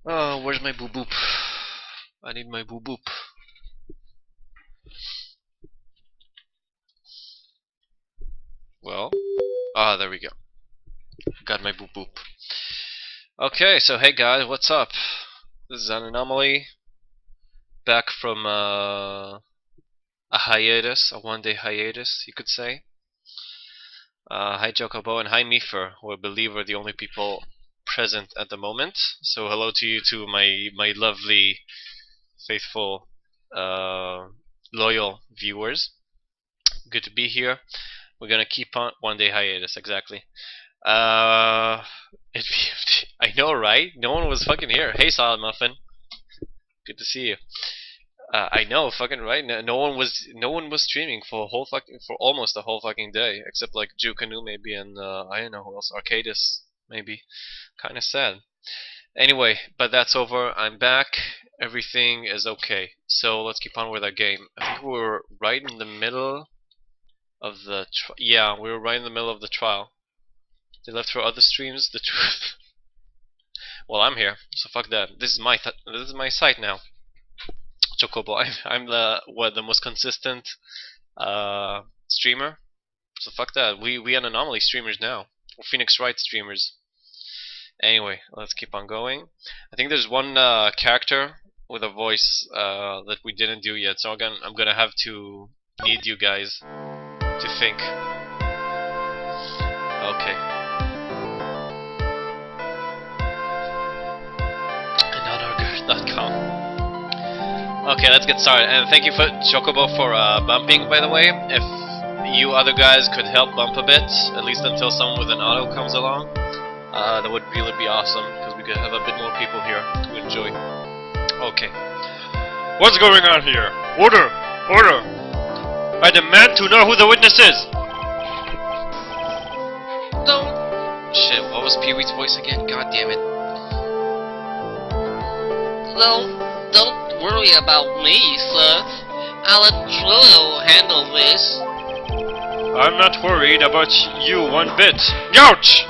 Oh, where's my boop boop? I need my boop boop. Well, there we go. Got my boop boop. Okay, so hey guys, what's up? This is an anomaly. Back from a hiatus, a one-day hiatus, you could say. Hi Jokobo and hi Mifer, who I believe are the only people present at the moment. So hello to you too, my lovely, faithful, loyal viewers. Good to be here. We're gonna keep on one-day hiatus, exactly. I know, right? No one was fucking here. Hey, Solid Muffin. Good to see you. I know, fucking right. No one was streaming for almost a whole fucking day, except like Jukanu maybe, and I don't know who else. Arcadis maybe. Kind of sad. Anyway, but that's over. I'm back. Everything is okay. So let's keep on with our game. I think we were right in the middle of the yeah, we were right in the middle of the trial. They left for other streams. The truth. Well, I'm here, so fuck that. This is my site now. Chocobo. I'm the most consistent streamer. So fuck that. We are anomaly streamers now. We're Phoenix Wright streamers. Anyway, let's keep on going. I think there's one character with a voice that we didn't do yet, so I'm gonna have to need you guys to think. Okay. Another.com. Okay, let's get started. And thank you for Chocobo for bumping, by the way. If you other guys could help bump a bit, at least until someone with an auto comes along, that would really be awesome, because we could have a bit more people here to enjoy. Okay. What's going on here? Order! Order! I demand to know who the witness is! Don't... Shit, what was Pee-wee's voice again? God damn it. Don't worry about me, sir. I'll let Trillo handle this. I'm not worried about you one bit. Ouch!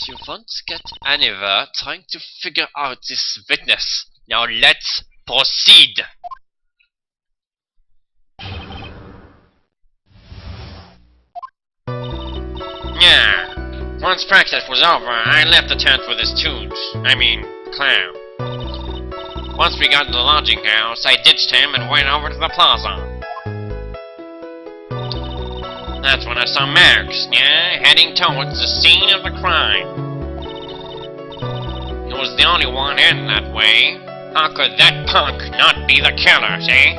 You won't get anywhere trying to figure out this witness. Now let's proceed. Yeah. Once practice was over, I left the tent for this clown. Once we got to the lodging house, I ditched him and went over to the plaza. That's when I saw Max, heading towards the scene of the crime. He was the only one in that way. How could that punk not be the killer, see?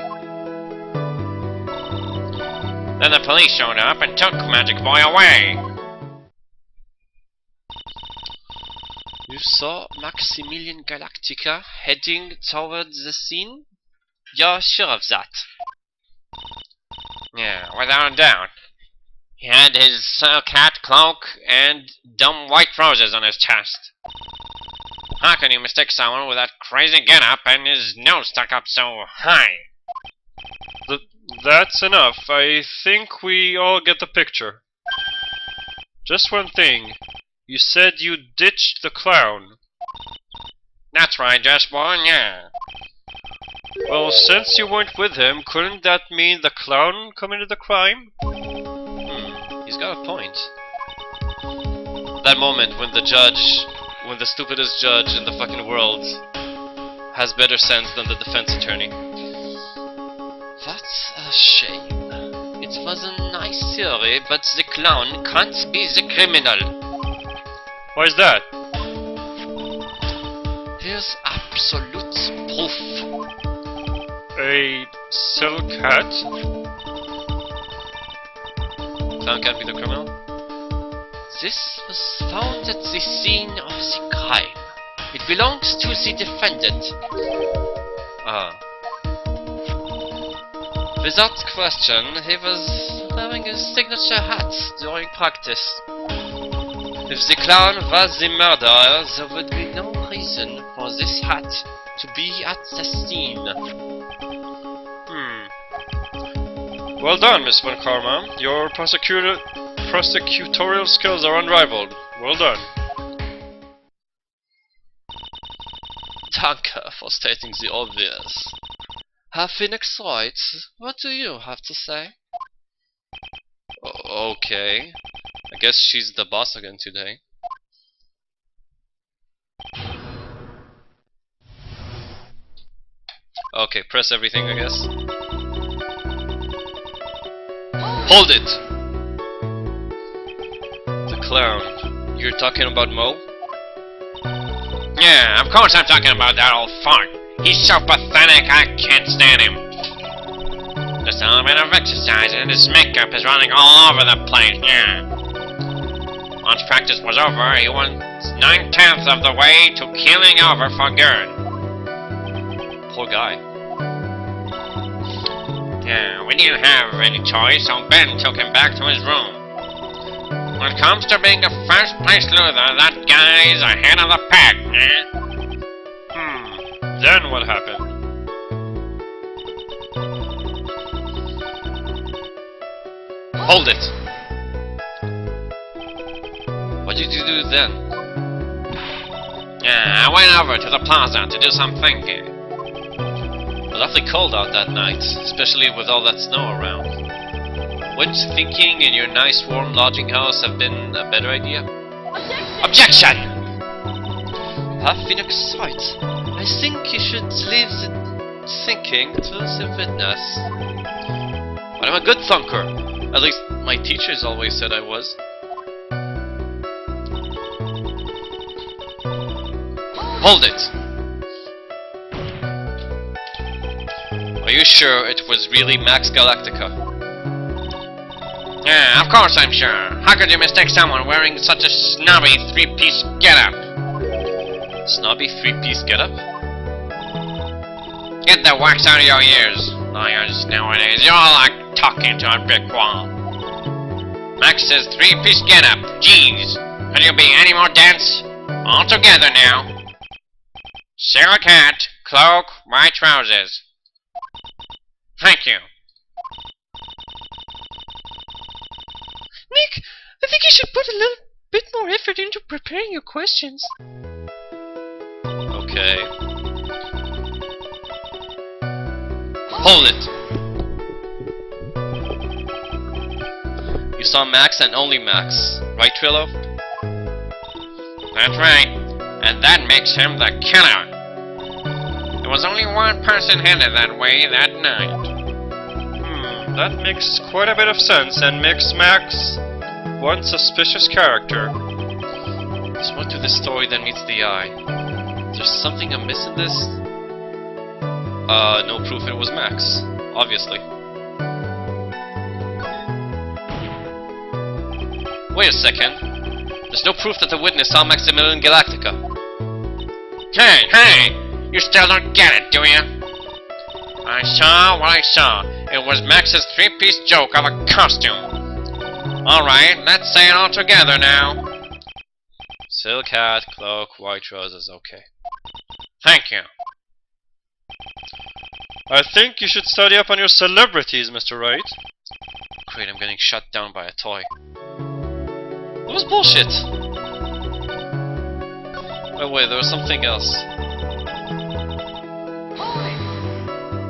Then the police showed up and took Magic Boy away. You saw Maximilian Galactica heading towards the scene? You're sure of that? Yeah, without a doubt. He had his cat cloak and dumb white roses on his chest. How can you mistake someone with that crazy getup and his nose stuck up so high? That's enough. I think we all get the picture. Just one thing. You said you ditched the clown. That's right, Jasper, yeah. Well, since you weren't with him, couldn't that mean the clown committed the crime? He's got a point. That moment when the stupidest judge in the fucking world has better sense than the defense attorney. What a shame. It was a nice theory, but the clown can't be the criminal. Why is that? Here's absolute proof. A silk hat? Clown can't be the criminal? This was found at the scene of the crime. It belongs to the defendant. Without question, he was wearing a signature hat during practice. If the clown was the murderer, there would be no reason for this hat to be at the scene. Well done, Miss Von Karma. Your prosecutorial skills are unrivaled. Well done. Danke for stating the obvious. Have Phoenix Wright, what do you have to say? Okay. I guess she's the boss again today. Okay, press everything, I guess. Hold it! The clown. You're talking about Mo? Yeah, of course I'm talking about that old fart. He's so pathetic, I can't stand him. Just a little bit of exercise and his makeup is running all over the place, yeah. Once practice was over, he was 9/10 of the way to keeling over for good. Poor guy. Yeah, we didn't have any choice, so Ben took him back to his room. When it comes to being a first-place loser, that guy's ahead of the pack, eh? Then what happened? Hold it! What did you do then? Yeah, I went over to the plaza to do some thinking. Lovely cold out that night, especially with all that snow around. Wouldn't thinking in your nice warm lodging house have been a better idea? Objection! Have Phoenix Wright. I think you should leave the thinking to the witness. But I'm a good thunker. At least my teachers always said I was. Hold it! Are you sure it was really Max Galactica? Yeah, of course I'm sure. How could you mistake someone wearing such a snobby three-piece getup? Snobby three-piece getup? Get the wax out of your ears. Liars nowadays, you're all like talking to a brick wall. Max's three-piece getup. Jeez. Could you be any more dense? All together now. Silk hat, cloak, white trousers. Thank you. Nick, I think you should put a little bit more effort into preparing your questions. Okay. Hold it! You saw Max and only Max, right, Trillo? That's right. And that makes him the killer. There was only one person headed that way that night. That makes quite a bit of sense and makes Max one suspicious character. There's more to this story than meets the eye. There's something amiss in this? No proof it was Max, obviously. Wait a second. There's no proof that the witness saw Maximilian Galactica. Hey! You still don't get it, do you? I saw what I saw. It was Max's three-piece joke of a costume. Alright, let's say it all together now. Silk hat, cloak, white trousers, okay. Thank you. I think you should study up on your celebrities, Mr. Wright. Great, I'm getting shut down by a toy. That was bullshit! Oh wait, there was something else.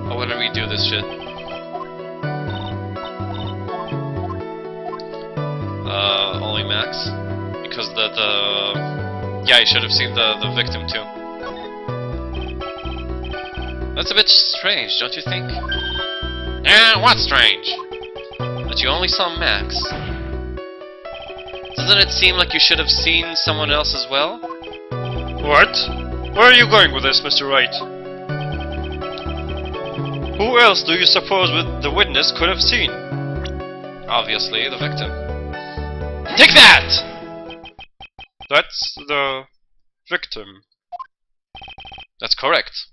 I wanna redo this shit. Only Max? Because yeah, you should have seen the victim too. That's a bit strange, don't you think? Yeah, what's strange? That you only saw Max. Doesn't it seem like you should have seen someone else as well? What? Where are you going with this, Mr. Wright? Who else do you suppose the witness could have seen? Obviously, the victim. Take that! That's the victim. That's correct.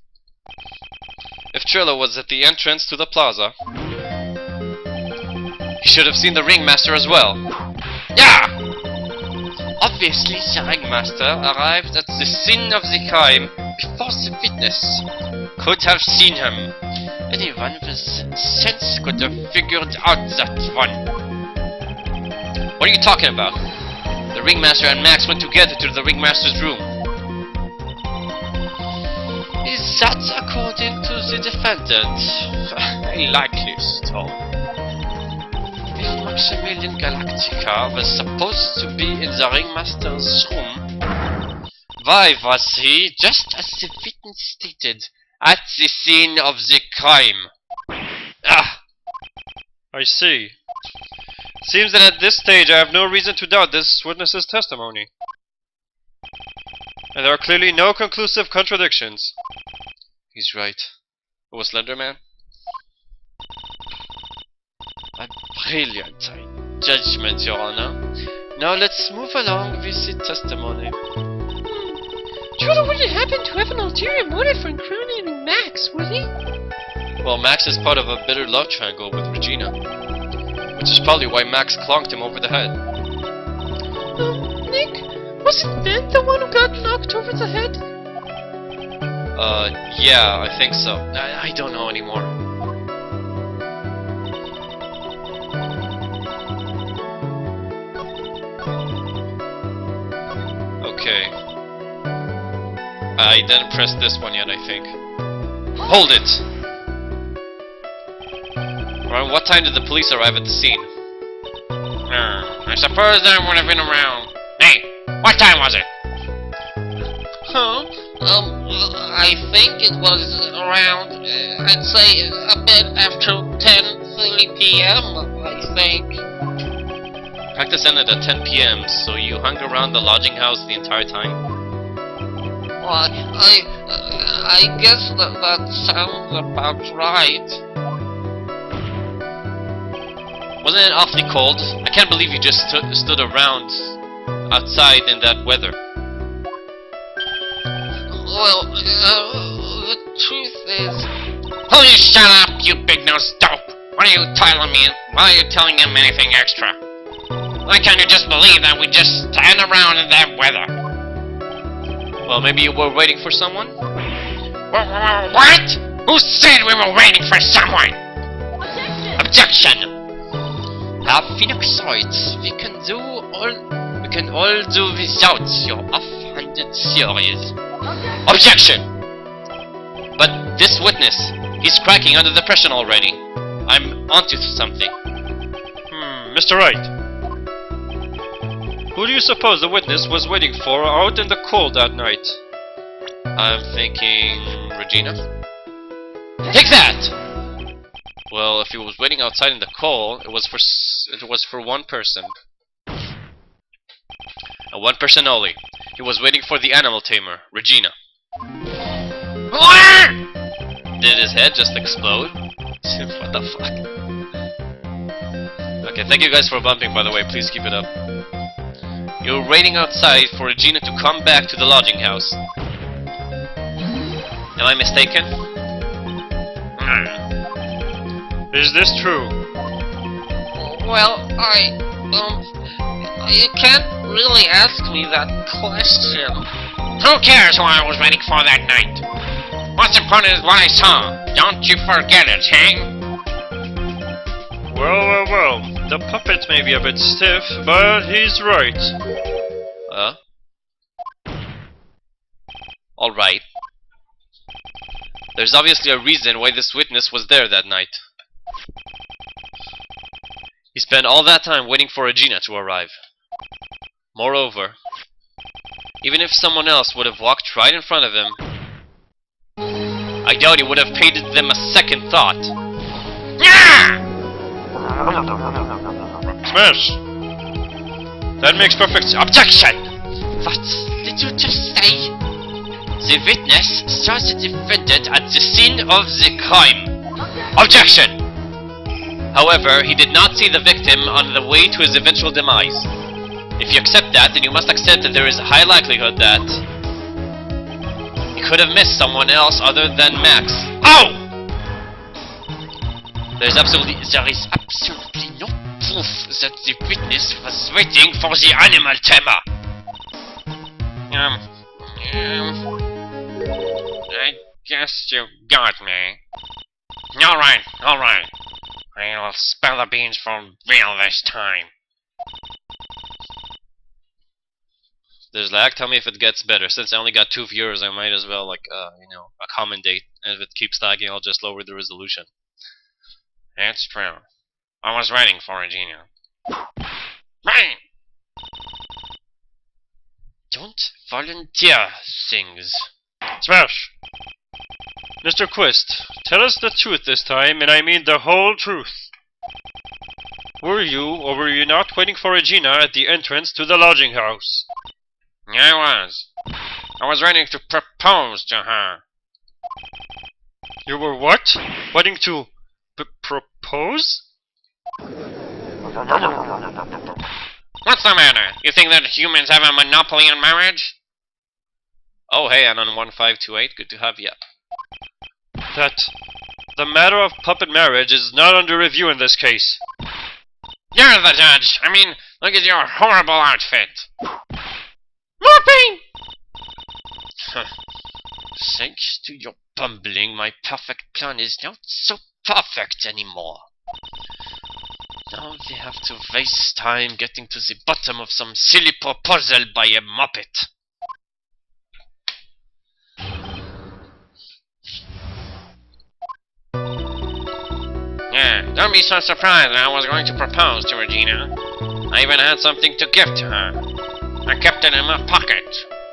If Trillo was at the entrance to the plaza, he should have seen the ringmaster as well. Yeah! Obviously, the ringmaster arrived at the scene of the crime before the witness could have seen him. Anyone with sense could have figured out that one. What are you talking about? The ringmaster and Max went together to the ringmaster's room. That's according to the defendant. Likely so. If Maximilian Galactica was supposed to be in the Ringmaster's room, why was he, just as the witness stated, at the scene of the crime? Ah! I see. Seems that at this stage I have no reason to doubt this witness's testimony. And there are clearly no conclusive contradictions. He's right. It was Slenderman? A brilliant judgment, Your Honor. Now let's move along with the testimony. Judah wouldn't happen to have an ulterior motive for incriminating Max, would he? Well, Max is part of a bitter love triangle with Regina, which is probably why Max clonked him over the head. Nick, wasn't Ben the one who got knocked over the head? Yeah, I think so. I don't know anymore. Okay. I didn't press this one yet, I think. Hold it! Around what time did the police arrive at the scene? I suppose that would have been around. Hey, what time was it? I think it was around, I'd say a bit after 10:30 p.m., I think. Practice ended at 10 p.m., so you hung around the lodging house the entire time? Well, I guess that sounds about right. Wasn't it awfully cold? I can't believe you just stood around outside in that weather. Well, the truth is... Will you shut up, you big-nosed dope? What are you telling me? Why are you telling him anything extra? Why can't you just believe that we just stand around in that weather? Well, maybe you were waiting for someone? What? Who said we were waiting for someone? Objection! Have Phoenix rights. We can all do without your off-handed theories. Objection! But this witness, he's cracking under the pressure already. I'm onto something. Mr. Wright. Who do you suppose the witness was waiting for out in the cold that night? I'm thinking... Regina? Take that! Well, if he was waiting outside in the cold, it was for one person. And one person only. He was waiting for the animal tamer, Regina. Did his head just explode? What the fuck? Okay, thank you guys for bumping, by the way. Please keep it up. You were waiting outside for Regina to come back to the lodging house. Am I mistaken? Is this true? Well, you can't really ask me that question. Who cares who I was waiting for that night? What's important is what I saw. Don't you forget it, eh? Well. The puppet may be a bit stiff, but he's right. Alright. There's obviously a reason why this witness was there that night. He spent all that time waiting for Regina to arrive. Moreover, even if someone else would have walked right in front of him, I doubt he would have paid them a second thought. Smash! That makes perfect objection! What did you just say? The witness saw the defendant at the scene of the crime. Objection! However, he did not see the victim on the way to his eventual demise. If you accept that, then you must accept that there is a high likelihood that he could have missed someone else other than Max. Oh! There is absolutely no proof that the witness was waiting for the animal tamer. I guess you got me. Alright. I'll spill the beans for real this time. There's lag. Tell me if it gets better. Since I only got 2 viewers, I might as well, like, accommodate. And if it keeps lagging, I'll just lower the resolution. It's true. I was waiting for Regina. Right! Don't volunteer things. Smash! Mr. Quist, tell us the truth this time, and I mean the whole truth. Were you, or were you not, waiting for Regina at the entrance to the lodging house? I was. I was waiting to propose to her. You were what? Waiting to propose? What's the matter? You think that humans have a monopoly on marriage? Oh, hey, Anon 1528, good to have you. That the matter of puppet marriage is not under review in this case. You're the judge. I mean, look at your horrible outfit. More pain! Thanks to your bumbling, my perfect plan is not so perfect anymore. Now we have to waste time getting to the bottom of some silly proposal by a muppet. Yeah, don't be so surprised that I was going to propose to Regina. I even had something to give to her. I kept it in my pocket,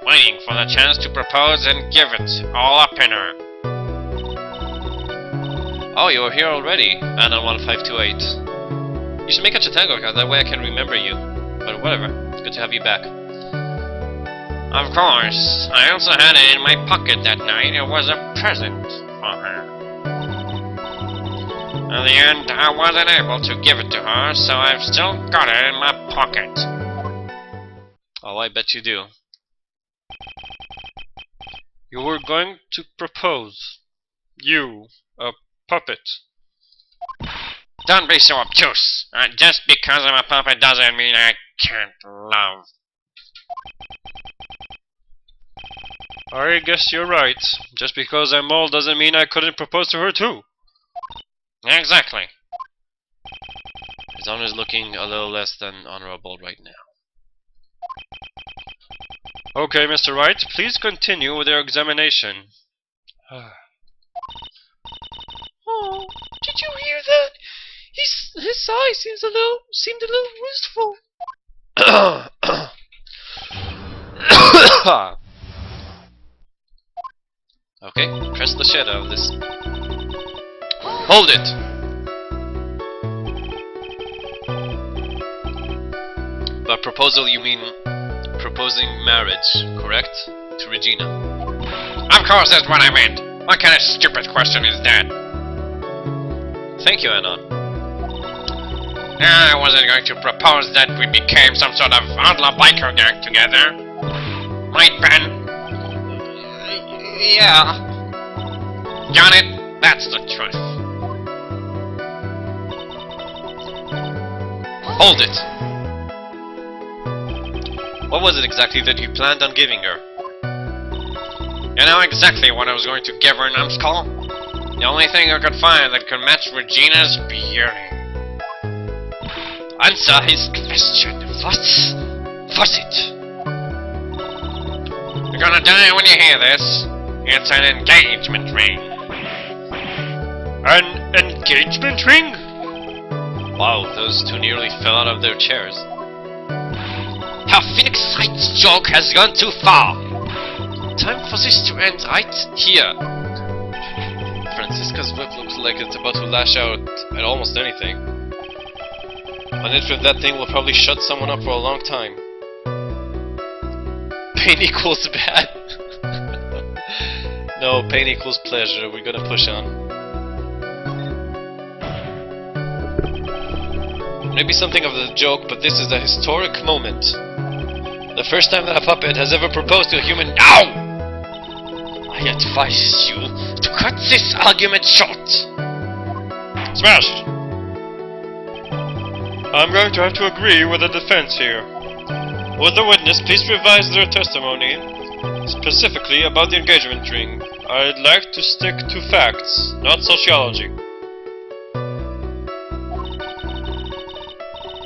waiting for the chance to propose and give it all up in her. Oh, you were here already, Anon 1528. You should make a Chatango account, that way I can remember you. But whatever, it's good to have you back. Of course, I also had it in my pocket that night. It was a present for her. In the end, I wasn't able to give it to her, so I've still got it in my pocket. Oh, I bet you do. You were going to propose. You, a puppet. Don't be so obtuse. Just because I'm a puppet doesn't mean I can't love. I guess you're right. Just because I'm old doesn't mean I couldn't propose to her too. Exactly. His honor is looking a little less than honorable right now. Okay, Mr. Wright, please continue with your examination. Oh, did you hear that? His sigh seemed a little wistful. Okay, press the shit out of this. Hold it! By proposal you mean proposing marriage, correct? To Regina. Of course that's what I meant. What kind of stupid question is that? Thank you, Anon. I wasn't going to propose that we became some sort of outlaw biker gang together. Right, Ben? Yeah. Got it? That's the truth. Hold it! What was it exactly that you planned on giving her? You know exactly what I was going to give her, numbskull? The only thing I could find that could match Regina's beauty. Answer his question. What was it? You're gonna die when you hear this. It's an engagement ring. An engagement ring? Wow, those two nearly fell out of their chairs. Her Phoenix Heights joke has gone too far. Time for this to end right here. Francisca's whip looks like it's about to lash out at almost anything. An hit with that thing will probably shut someone up for a long time. Pain equals bad. No, pain equals pleasure. We're gonna push on. Maybe something of a joke, but this is a historic moment. The first time that a puppet has ever proposed to a human. Ow! I advise you to cut this argument short. Smashed! I'm going to have to agree with the defense here. Would the witness please revise their testimony, specifically about the engagement ring? I'd like to stick to facts, not sociology.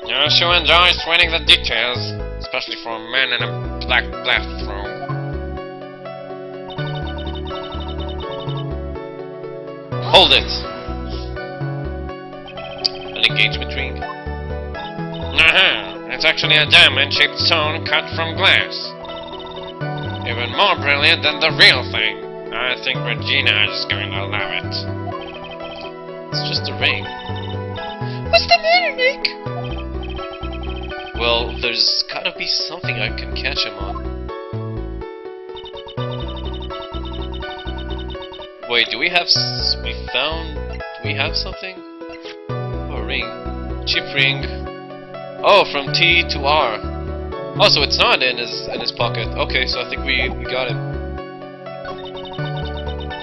You sure enjoy sweating the details, especially for a man in a black bathroom. Hold it! An engagement ring? It's actually a diamond-shaped stone cut from glass. Even more brilliant than the real thing. I think Regina is going to love it. It's just a ring. What's the matter, Nick? Well, there's gotta be something I can catch him on. Wait, do we have do we have something? Oh, a ring. Cheap ring. Oh, from T to R. Oh, so it's not in his pocket. Okay, so I think we got him.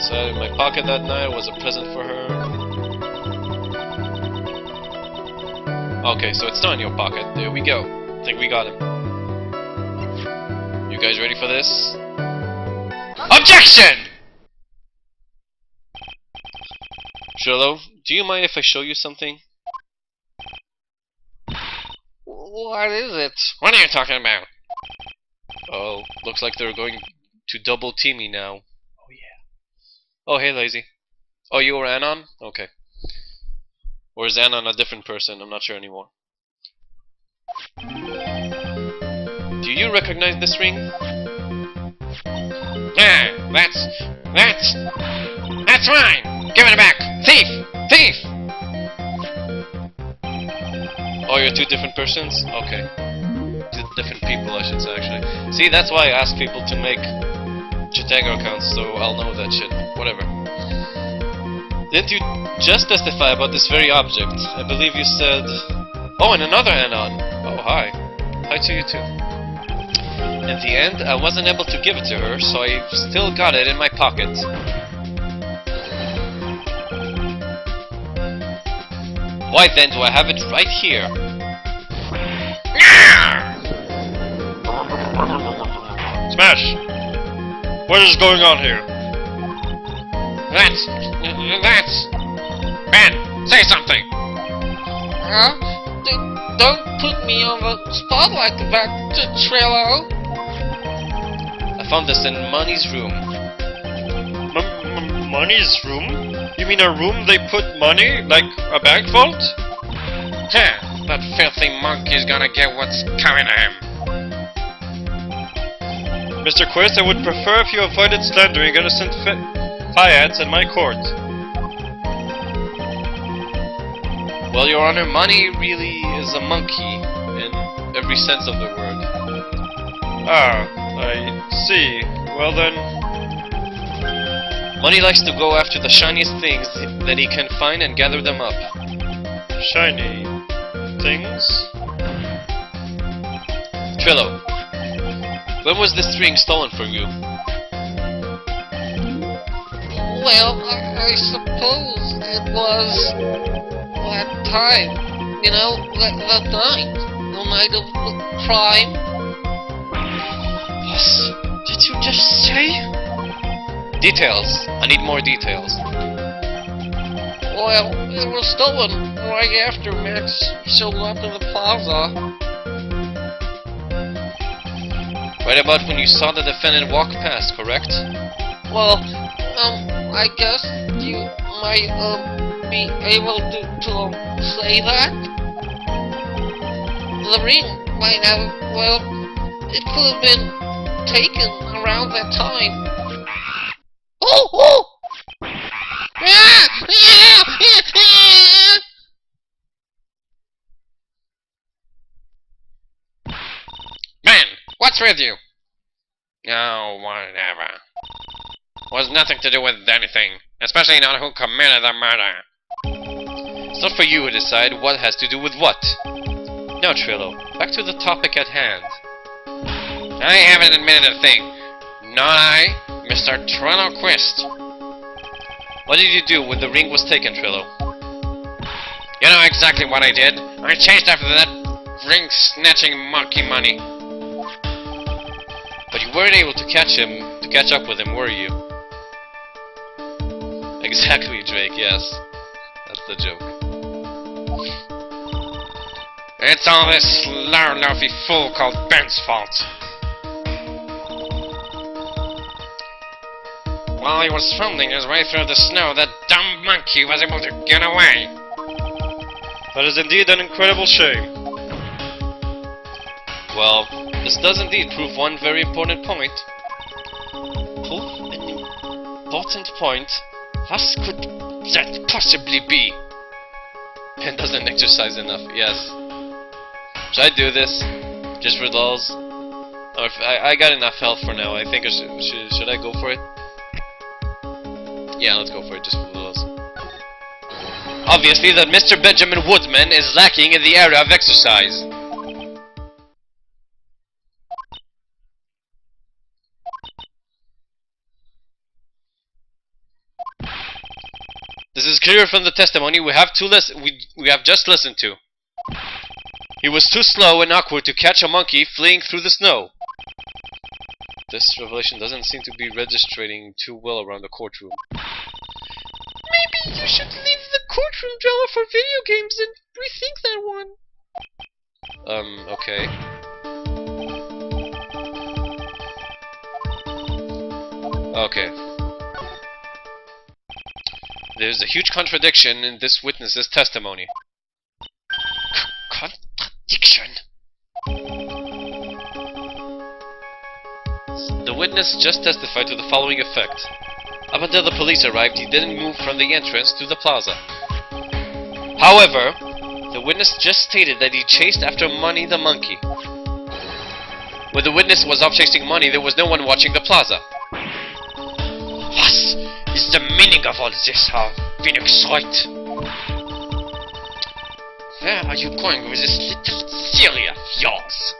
So in my pocket that night was a present for her. Okay, so it's not in your pocket. There we go. I think we got him. You guys ready for this? Objection! Sherlock, do you mind if I show you something? What is it? What are you talking about? Oh, looks like they're going to double team me now. Oh yeah. Oh hey Lazy. Oh, you were Anon? Okay. Or is Anon a different person? I'm not sure anymore. Do you recognize this ring? Yeah, that's mine! Give it back! Thief! Thief! Oh, you're two different persons? Okay. Two different people, I should say, actually. See, that's why I ask people to make Chitango accounts, so I'll know that shit. Whatever. Didn't you just testify about this very object? I believe you said... Oh, and another Anon! Oh, hi. Hi to you too. In the end, I wasn't able to give it to her, so I still got it in my pocket. Why then do I have it right here? Smash! What is going on here? That's... Ben, say something! Huh? Don't put me on the spot like that, Trello. I found this in Money's room. Money's room? You mean a room they put money? Like a bank vault? Huh, that filthy monkey's gonna get what's coming to him. Mr. Quist, I would prefer if you avoided slandering innocent Fayats in my court. Well, Your Honor, Money really is a monkey in every sense of the word. Ah, I see. Well then... Money likes to go after the shiniest things that he can find and gather them up. Shiny... things? Trillo, when was this ring stolen from you? Well, I suppose it was that time. You know, that night. The night of the crime. Yes. Did you just say? Details. I need more details. Well, it was stolen right after Max showed up in the plaza. Right about when you saw the defendant walk past, correct? Well, I guess you might, be able to say that? The ring might have, well, it could have been taken around that time. Oh! Ben, what's with you? Oh, whatever. Was nothing to do with anything, especially not who committed the murder. It's not for you to decide what has to do with what. Now, Trillo, back to the topic at hand. I haven't admitted a thing. Not I, Mr. Trillo Quist. What did you do when the ring was taken, Trillo? You know exactly what I did. I chased after that ring-snatching monkey Money. But you weren't able to catch up with him, were you? Exactly, Drake, yes. That's the joke. It's all this low-loafy fool called Ben's fault. while he was fumbling his way through the snow, that dumb monkey was able to get away. That is indeed an incredible shame. Well, this does indeed prove one very important point. Prove an important point? What could that possibly be? Pen doesn't exercise enough, yes. Should I do this? Just for lulz? Or if I got enough health for now. I think I should I go for it? Yeah, let's go for it just for lulz. Obviously that Mr. Benjamin Woodman is lacking in the area of exercise. This is clear from the testimony we have just listened to. He was too slow and awkward to catch a monkey fleeing through the snow. This revelation doesn't seem to be registering too well around the courtroom. Maybe you should leave the courtroom drama for video games and rethink that one. Okay. Okay. There's a huge contradiction in this witness's testimony. Contradiction? The witness just testified to the following effect. Up until the police arrived, he didn't move from the entrance to the plaza. However, the witness just stated that he chased after Money the monkey. When the witness was off chasing Money, there was no one watching the plaza. What is the meaning of all this, Phoenix Wright? Where are you going with this little theory of yours?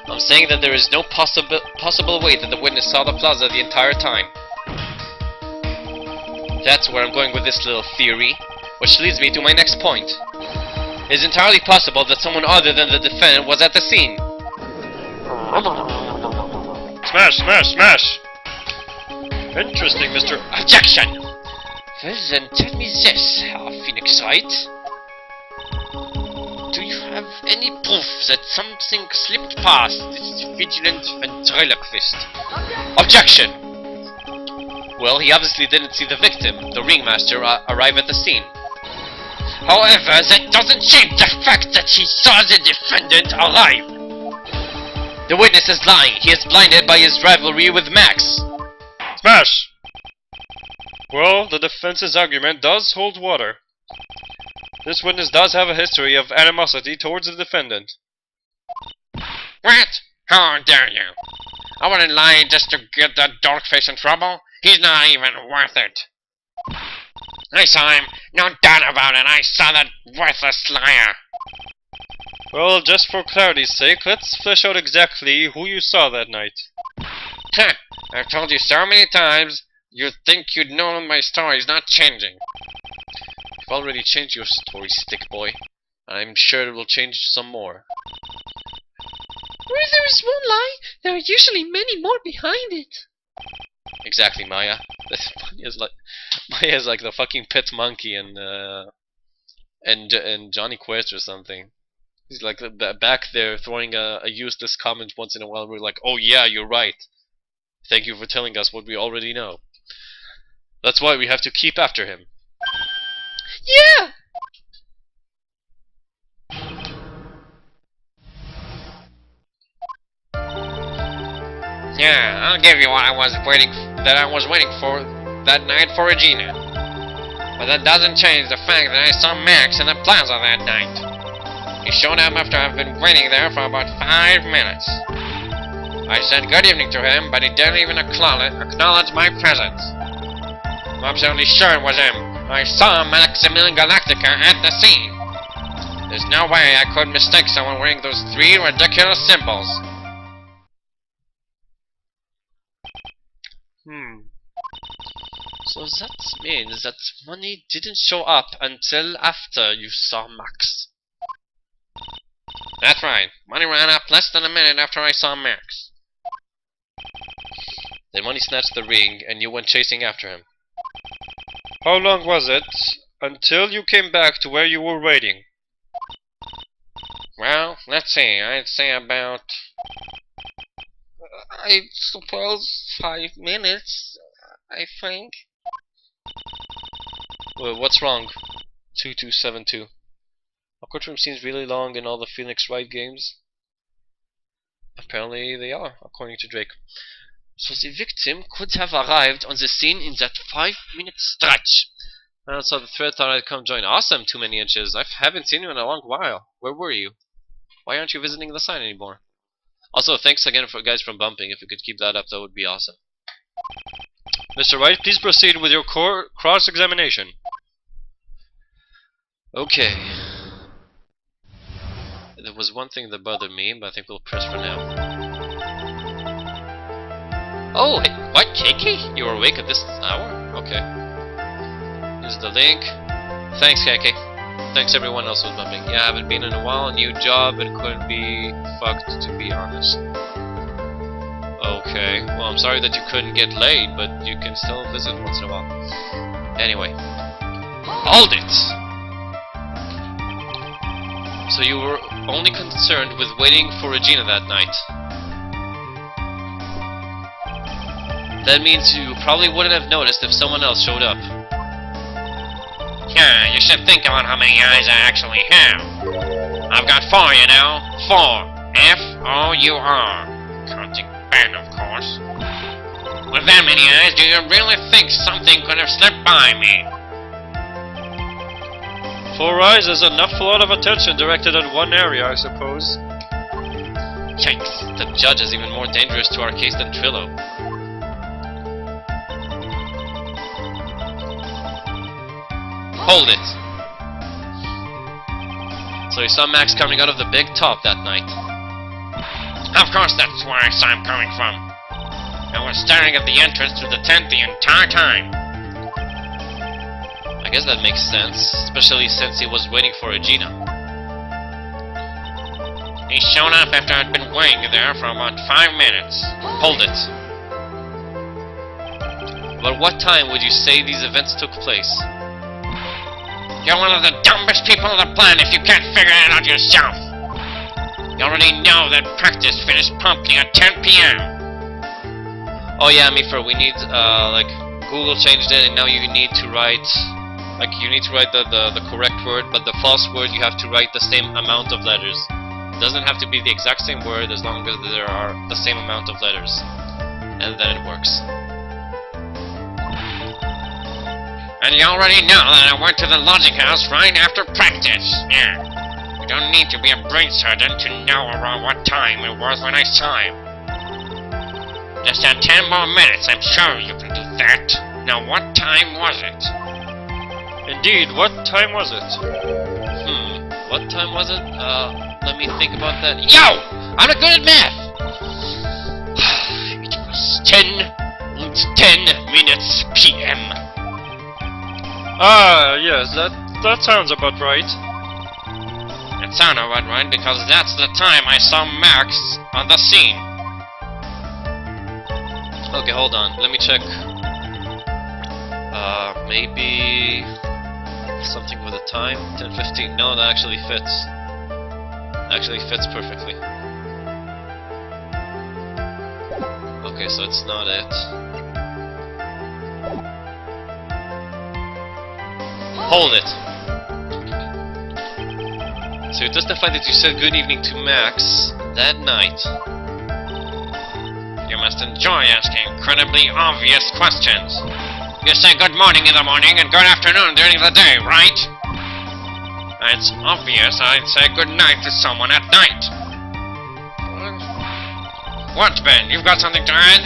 I'm saying that there is no possible way that the witness saw the plaza the entire time. That's where I'm going with this little theory, which leads me to my next point. It is entirely possible that someone other than the defendant was at the scene. Smash, smash, smash! Interesting, Mr. Objection! Well then, tell me this, Phoenix Wright. Do you have any proof that something slipped past this vigilant ventriloquist? Objection! Well, he obviously didn't see the victim, the ringmaster, arrive at the scene. However, that doesn't change the fact that he saw the defendant arrive. The witness is lying. He is blinded by his rivalry with Max. Smash! Well, the defense's argument does hold water. This witness does have a history of animosity towards the defendant. What? How dare you? I wouldn't lie just to get that dorkface in trouble. He's not even worth it. I saw him, no doubt about it. I saw that worthless liar. Well, just for clarity's sake, let's flesh out exactly who you saw that night. Heh, I've told you so many times, you'd think you'd know my story's not changing. You've already changed your story, stick boy. I'm sure it will change some more. Where there is one lie, there are usually many more behind it. Exactly, Maya. Maya's like the fucking pet monkey and Johnny Quest or something. He's like back there throwing a useless comment once in a while. We're like, oh yeah, you're right. Thank you for telling us what we already know. That's why we have to keep after him. Yeah! Yeah, I'll give you what I was waiting for that night for Regina. But that doesn't change the fact that I saw Max in the plaza that night. He showed up after I've been waiting there for about 5 minutes. I said good evening to him, but he didn't even acknowledge my presence. I'm absolutely sure it was him. I saw Maximilian Galactica at the scene. There's no way I could mistake someone wearing those 3 ridiculous symbols. So that means that Money didn't show up until after you saw Max. That's right. Money ran up less than a minute after I saw Max. Then Money snatched the ring and you went chasing after him. How long was it until you came back to where you were waiting? Well, let's see. I'd say about I suppose 5 minutes, I think. Well, what's wrong? 2272. Our courtroom seems really long in all the Phoenix Wright games. Apparently they are, according to Drake. So the victim could have arrived on the scene in that 5-minute stretch. And also the thread thought I'd come join. Awesome, Too Many Inches. I haven't seen you in a long while. Where were you? Why aren't you visiting the site anymore? Also, thanks again for guys from bumping. If you could keep that up, that would be awesome. Mr. Wright, please proceed with your cross-examination. Okay. There was one thing that bothered me, but I think we'll press for now. Oh, hey, what, KK? You were awake at this hour? Okay. Here's the link. Thanks, KK. Thanks everyone else who's bumping. Yeah, I haven't been in a while, new job, and couldn't be fucked, to be honest. Okay, well, I'm sorry that you couldn't get laid, but you can still visit once in a while. Anyway. Hold it! So you were only concerned with waiting for Regina that night. That means you probably wouldn't have noticed if someone else showed up. Yeah, you should think about how many eyes I actually have. I've got 4, you know. 4. F-O-U-R. Counting Ben, of course. With that many eyes, do you really think something could have slipped by me? 4 eyes is enough a lot of attention directed at one area, I suppose. Yikes, the judge is even more dangerous to our case than Trillo. Hold it! So you saw Max coming out of the big top that night. Of course that's where I saw him coming from. I was staring at the entrance to the tent the entire time. I guess that makes sense, especially since he was waiting for Regina. He showed up after I'd been waiting there for about 5 minutes. Hold it. About what time would you say these events took place? You're one of the dumbest people on the planet if you can't figure it out yourself. You already know that practice finished promptly at 10 p.m. Oh yeah, Mifer, we need, like, Google changed it and now you need to write, like, you need to write the correct word, but the false word you have to write the same amount of letters. It doesn't have to be the exact same word as long as there are the same amount of letters. And then it works. And you already know that I went to the lodging house right after practice. Yeah. You don't need to be a brain surgeon to know around what time it was when I saw him. Just add 10 more minutes, I'm sure you can do that. Now what time was it? Indeed, what time was it? What time was it? Let me think about that. Yo! I'm not good at math! It was 10 minutes p.m. Ah, yes, that sounds about right. It sounded about right because that's the time I saw Max on the scene. Okay, hold on. Let me check. Maybe something with a time. 10:15. No, that actually fits. Actually fits perfectly. Okay, so it's not it. Hold it! So you testified that you said good evening to Max that night. You must enjoy asking incredibly obvious questions. You say good morning in the morning and good afternoon during the day, right? It's obvious I'd say good night to someone at night. What, Ben? You've got something to add?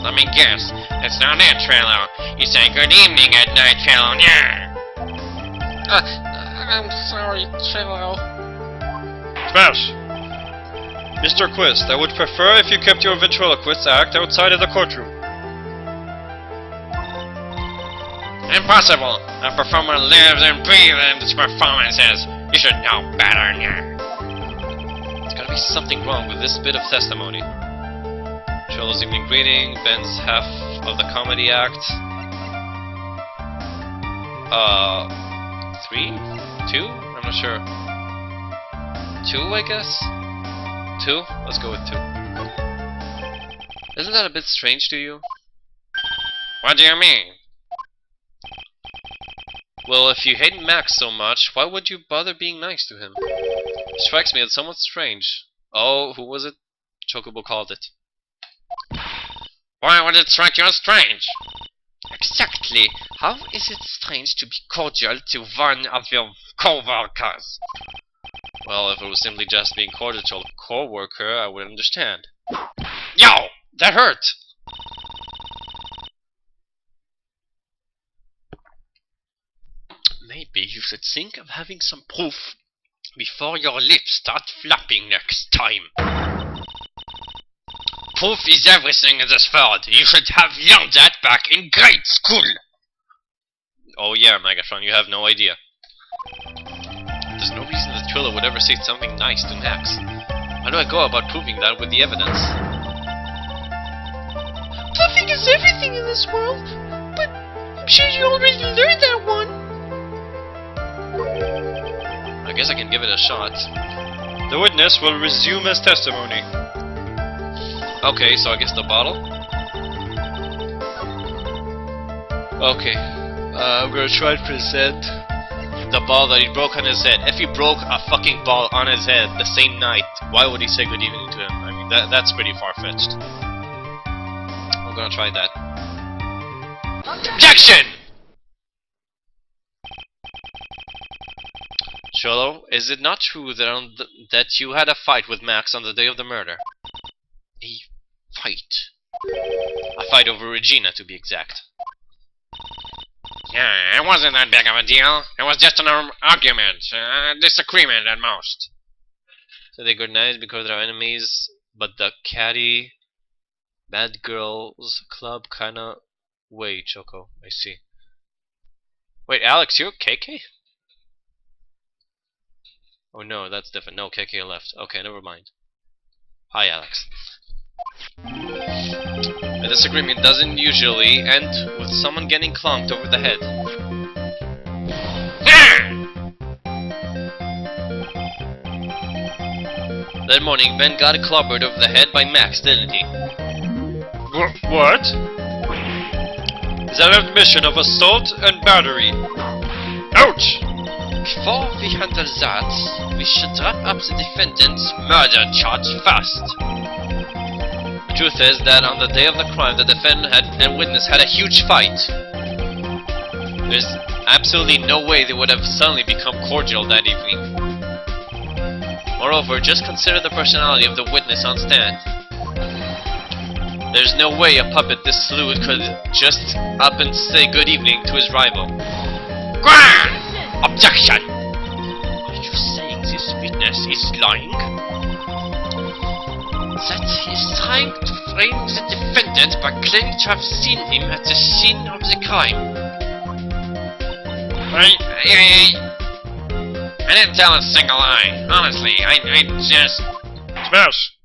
Let me guess. It's not it, Trello. You say good evening at night, Trello. Yeah. I'm sorry, Trello. Smash! Mr. Quist, I would prefer if you kept your ventriloquist act outside of the courtroom. Impossible! A performer lives and breathes his performances. You should know better, yeah. There's gotta be something wrong with this bit of testimony. Trello's evening greeting, Ben's half of the comedy act. 3? 2? I'm not sure. 2, I guess? 2? Let's go with 2. Isn't that a bit strange to you? What do you mean? Well, if you hate Max so much, why would you bother being nice to him? Strikes me as somewhat strange. Oh, who was it? Chocobo called it. Why would it strike you as strange? Exactly. How is it strange to be cordial to one of your co-workers? Well, if it was simply just being cordial to a co-worker, I would understand. Yo! That hurt! Maybe you should think of having some proof before your lips start flapping next time. Proof is everything in this world. You should have learned that back in grade school. Oh yeah, Megatron, you have no idea. There's no reason that Trilla would ever say something nice to Max. How do I go about proving that with the evidence? Bluffing is everything in this world, but I'm sure you already learned that one. I guess I can give it a shot. The witness will resume his testimony. Okay, so I guess the bottle? Okay, I'm gonna try and present the ball that he broke on his head. If he broke a fucking ball on his head the same night, why would he say good evening to him? I mean, that's pretty far-fetched. I'm gonna try that. Objection! Cholo, is it not true that that you had a fight with Max on the day of the murder? A fight? A fight over Regina, to be exact. Yeah, it wasn't that big of a deal. It was just an argument, a disagreement at most. So they good night because they're enemies, but the catty bad girls club kinda... Wait, Choco, I see. Wait, Alex, you're KK? Oh no, that's different. No, KK left. Okay, never mind. Hi, Alex. A disagreement doesn't usually end with someone getting clunked over the head. That morning, Ben got clobbered over the head by Max, didn't he? What? Is that an admission of assault and battery? Ouch! Before we handle that, we should wrap up the defendant's murder charge first. The truth is that on the day of the crime, the defendant and witness had a huge fight. There's absolutely no way they would have suddenly become cordial that evening. Moreover, just consider the personality of the witness on stand. There's no way a puppet this slude could just up and say good evening to his rival. Objection! Are you saying this witness is lying? That he is trying to frame the defendant by claiming to have seen him at the scene of the crime. I didn't tell a single lie. Honestly, I just... Smash!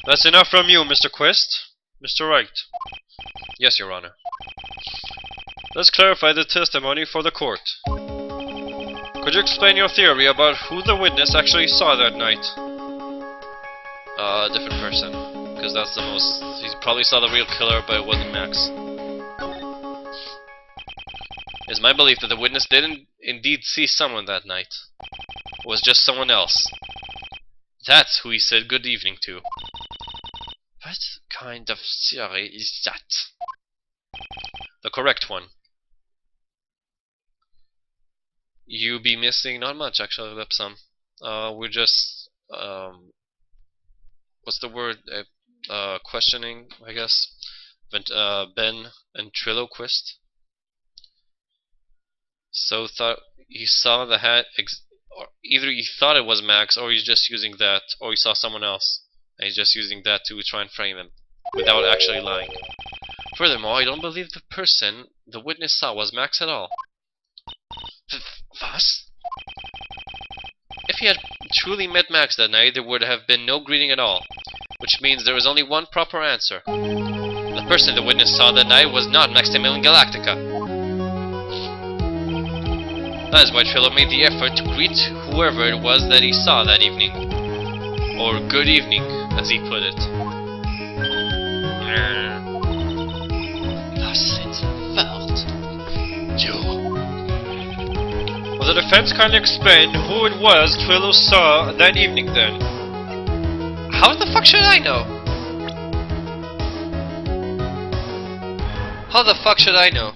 That's enough from you, Mr. Quest. Mr. Wright. Yes, Your Honor. Let's clarify the testimony for the court. Could you explain your theory about who the witness actually saw that night? A different person. Because that's the most... He probably saw the real killer, but it wasn't Max. It's my belief that the witness didn't indeed see someone that night. It was just someone else. That's who he said good evening to. What kind of theory is that? The correct one. You be missing not much actually, but some. We're just what's the word? Questioning, I guess. Ben and Triloquist. So he saw the hat. Or either he thought it was Max, or he's just using that, or he saw someone else, and he's just using that to try and frame him, without actually lying. Furthermore, I don't believe the person the witness saw was Max at all. What? If he had truly met Max that night, there would have been no greeting at all, which means there is only one proper answer. The person the witness saw that night was not Maximilian Galactica. That is why Trillo made the effort to greet whoever it was that he saw that evening. Or good evening, as he put it. defense kindly explain who it was Trillo saw that evening then? How the fuck should I know? How the fuck should I know?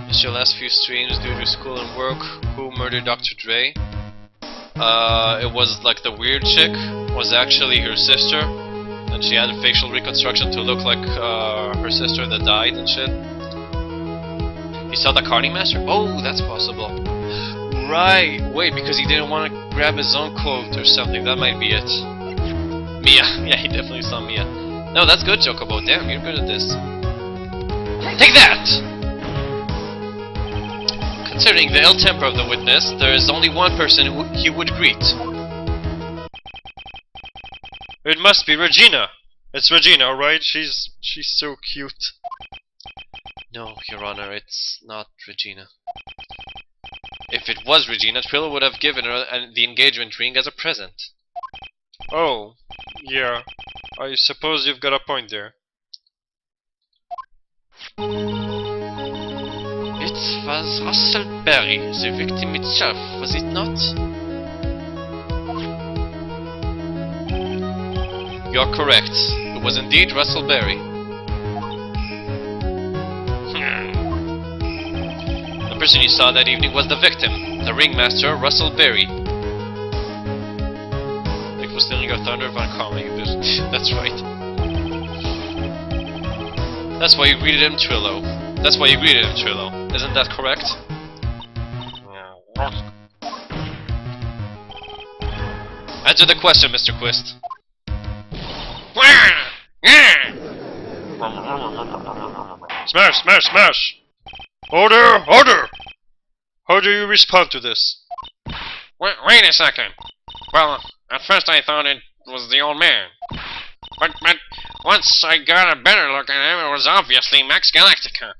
Missed your last few streams due to school and work. Who murdered Dr. Dre? It was like the weird chick was actually her sister, and she had a facial reconstruction to look like her sister that died and shit. You saw the carting master? Oh, that's possible. Right. Wait, because he didn't want to grab his own coat or something. That might be it. Mia. Yeah, he definitely saw Mia. No, that's good, Chocobo. Damn, you're good at this. Take that! Considering the ill temper of the witness, there is only one person who he would greet. It must be Regina. It's Regina, right? She's so cute. No, Your Honor, it's not Regina. If it was Regina, Trillo would have given her the engagement ring as a present. Oh, yeah. I suppose you've got a point there. It was Russell Berry, the victim itself, was it not? You're correct. It was indeed Russell Berry. The person you saw that evening was the victim, the ringmaster, Russell Berry. Like for stealing your thunder von Karma, you bitch. That's right. That's why you greeted him, Trillo. That's why you greeted him, Trillo. Isn't that correct? Answer the question, Mr. Quist. Smash, smash, smash! Order, order! How do you respond to this? Wait a second. Well, at first I thought it was the old man. But once I got a better look at him, it was obviously Max Galactica.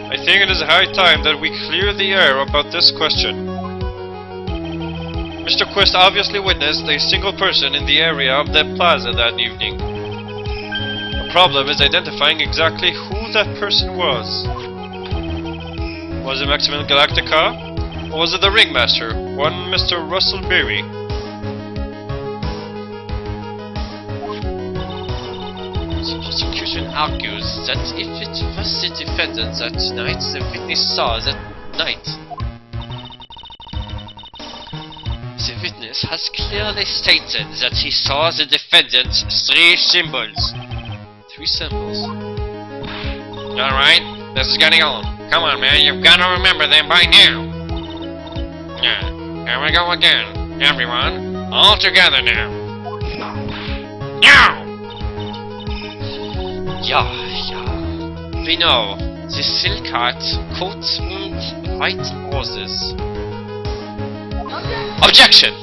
I think it is high time that we clear the air about this question. Mr. Quist obviously witnessed a single person in the area of that plaza that evening. The problem is identifying exactly who that person was. Was it Maximilian Galactica? Or was it the ringmaster, one Mr. Russell Berry? The prosecution argues that if it was the defendant that night, the witness saw that night. The witness has clearly stated that he saw the defendant's 3 symbols. 3 symbols? Alright, this is getting old. Come on, man, you've got to remember them by now. Yeah, here we go again. Everyone, all together now. Now! Ja. We know. The silk hat, coat und white roses. Objection!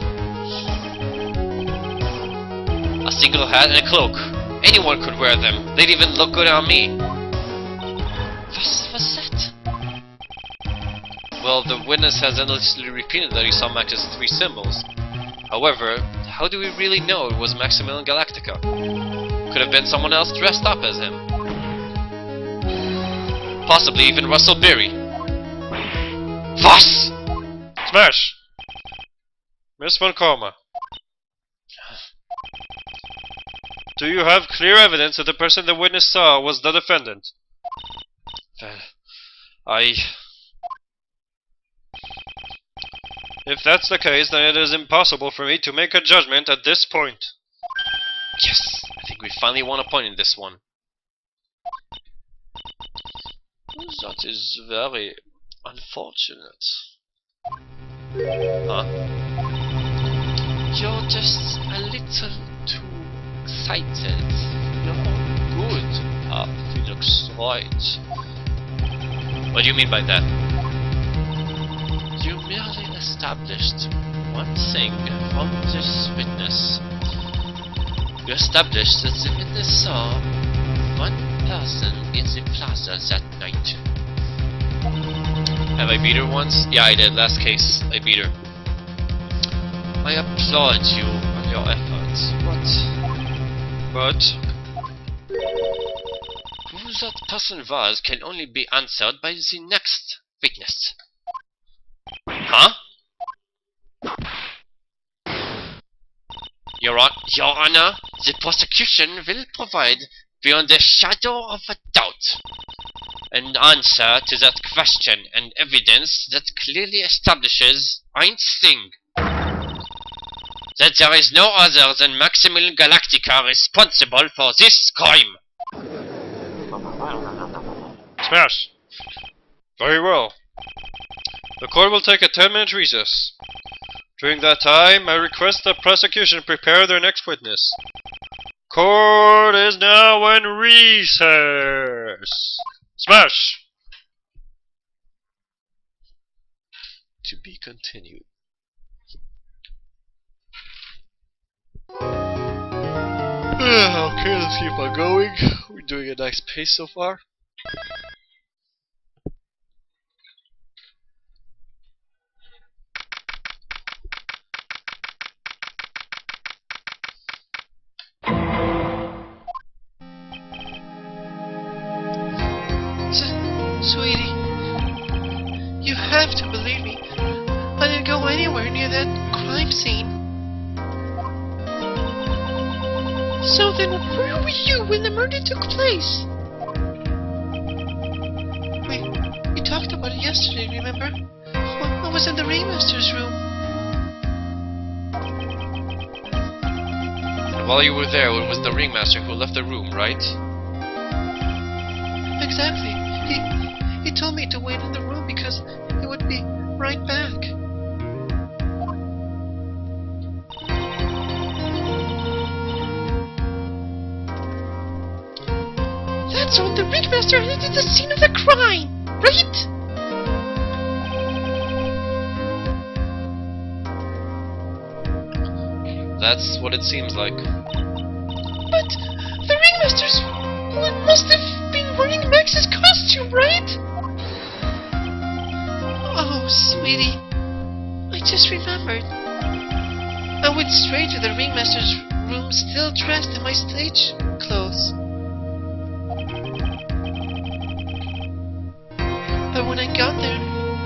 A single hat and a cloak. Anyone could wear them. They'd even look good on me. What was that? Well, the witness has endlessly repeated that he saw Max's 3 symbols. However, how do we really know it was Maximilian Galactica? Could have been someone else dressed up as him. Possibly even Russell Berry. Was? Smash! Miss von Karma. Do you have clear evidence that the person the witness saw was the defendant? If that's the case, then it is impossible for me to make a judgment at this point. Yes, I think we finally won a point in this one. That is very unfortunate. Huh? You're just a little too excited. You're good. Felix Wright. What do you mean by that? You merely established one thing from this witness. You established that the witness saw one person in the plaza that night. Have I beat her once? Yeah, I did. Last case, I beat her. I applaud you on your efforts, but Who that person was can only be answered by the next witness. Huh? Your Honor, the prosecution will provide, beyond a shadow of a doubt, an answer to that question and evidence that clearly establishes ein thing. That there is no other than Maximilian Galactica responsible for this crime. Smash! Very well. The court will take a 10-minute recess. During that time, I request the prosecution prepare their next witness. Court is now in recess! Smash! To be continued. Okay, let's keep on going. We're doing a nice pace so far. Sweetie, you have to believe me. I didn't go anywhere near that crime scene. So then, where were you when the murder took place? We talked about it yesterday, remember? I was in the ringmaster's room. And while you were there, it was the ringmaster who left the room, right? Exactly. He told me to wait in the room because he would be right back. That's when the ringmaster entered the scene of the crime, right? That's what it seems like. But the ringmaster's must have been wearing Max's costume, right? Oh, sweetie, I just remembered. I went straight to the ringmaster's room still dressed in my stage clothes. But when I got there,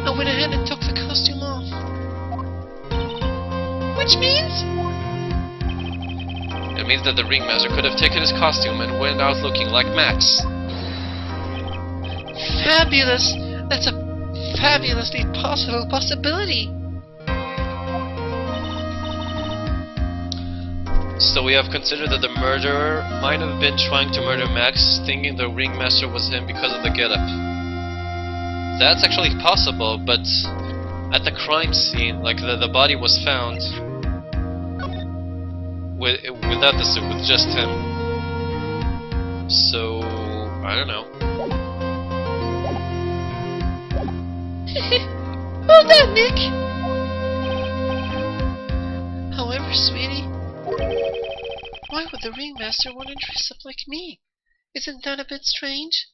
I went ahead and took the costume off. Which means? It means that the ringmaster could have taken his costume and went out looking like Max. Fabulous! That's a fabulously possible possibility. So we have considered that the murderer might have been trying to murder Max, thinking the ringmaster was him because of the getup. That's actually possible, but at the crime scene, like the body was found without the suit, with just him. So I don't know. Well done, Nick! However, sweetie, why would the ringmaster want to dress up like me? Isn't that a bit strange?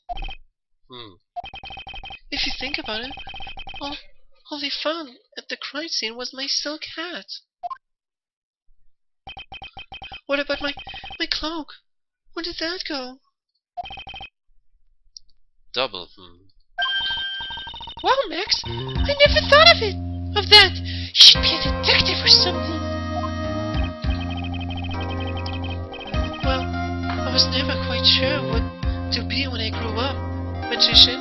If you think about it, all they found at the crime scene was my silk hat. What about my cloak? Where did that go? Double, Wow, Max! I never thought of that! You should be a detective or something! Well, I was never quite sure what to be when I grew up. Magician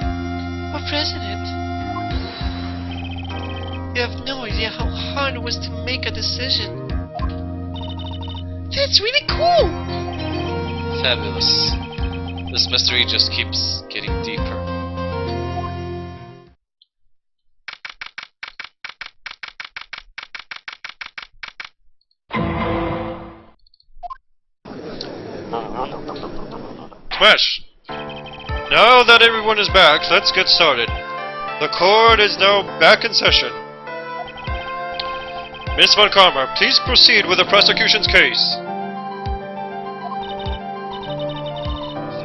or president. You have no idea how hard it was to make a decision. That's really cool! Fabulous. This mystery just keeps getting deeper. Smash! Now that everyone is back, let's get started. The court is now back in session. Miss Von Karma, please proceed with the prosecution's case.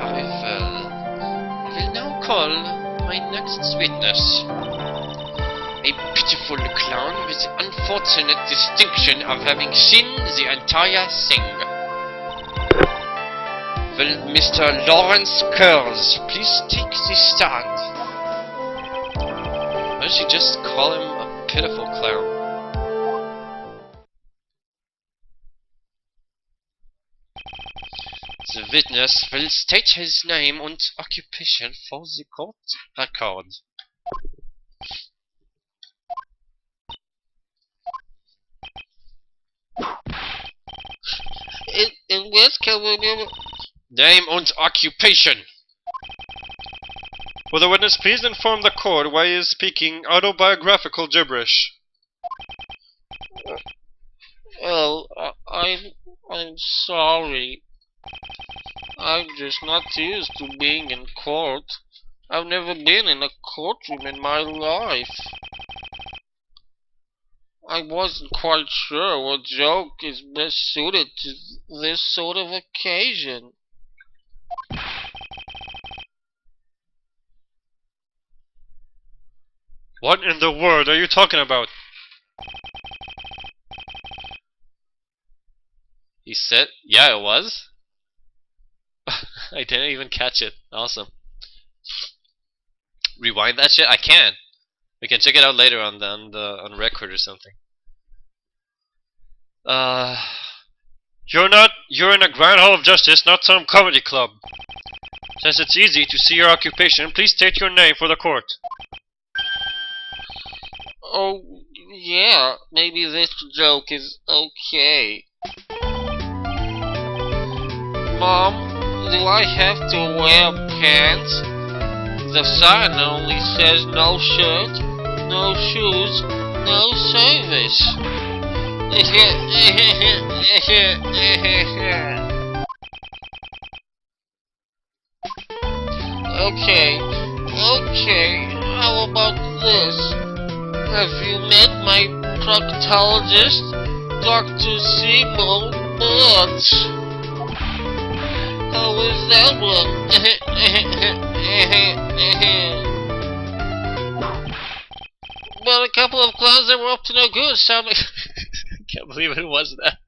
Very well. I will now call my next witness. A pitiful clown with the unfortunate distinction of having seen the entire thing. Will Mr. Lawrence Curls please take the stand? Why don't you just call him a pitiful clown? The witness will state his name and occupation for the court record. In which can we never... Name and occupation. Will the witness please inform the court why he is speaking autobiographical gibberish? Oh, I'm sorry. I'm just not used to being in court. I've never been in a courtroom in my life. I wasn't quite sure what joke is best suited to this sort of occasion. What in the world are you talking about? He said, yeah, it was. I didn't even catch it. Awesome. Rewind that shit? I can. We can check it out later on on record or something. You're in a grand hall of justice, not some comedy club. Since it's easy to see your occupation, please state your name for the court. Oh, yeah, maybe this joke is okay. Mom, do I have to wear pants? The sign only says no shirt, no shoes, no service. Okay, how about this? Have you met my proctologist, Dr. Seymour Butch? How is that one? Well, a couple of clowns that were up to no good sound like... I can't believe it was that.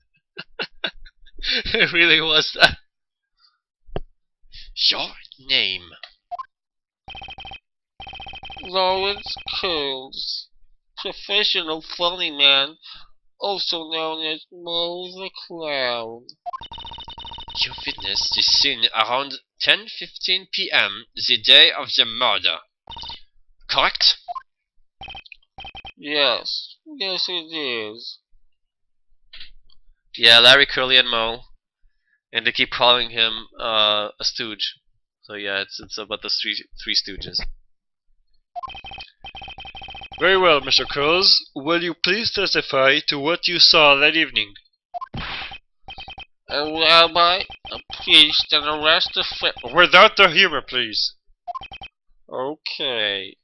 It really was that. Your name. Lawrence Curls, professional funny man, also known as Mo the Clown. You witnessed the scene around 10:15 p.m. the day of the murder. Correct? Yes, it is. Yeah, Larry, Curly, and Moe. And they keep calling him a stooge. So yeah, it's about the three stooges. Very well, Mr. Curls. Will you please testify to what you saw that evening? A rabbi, a priest, and a Rastafari. Without the humor, please. Okay.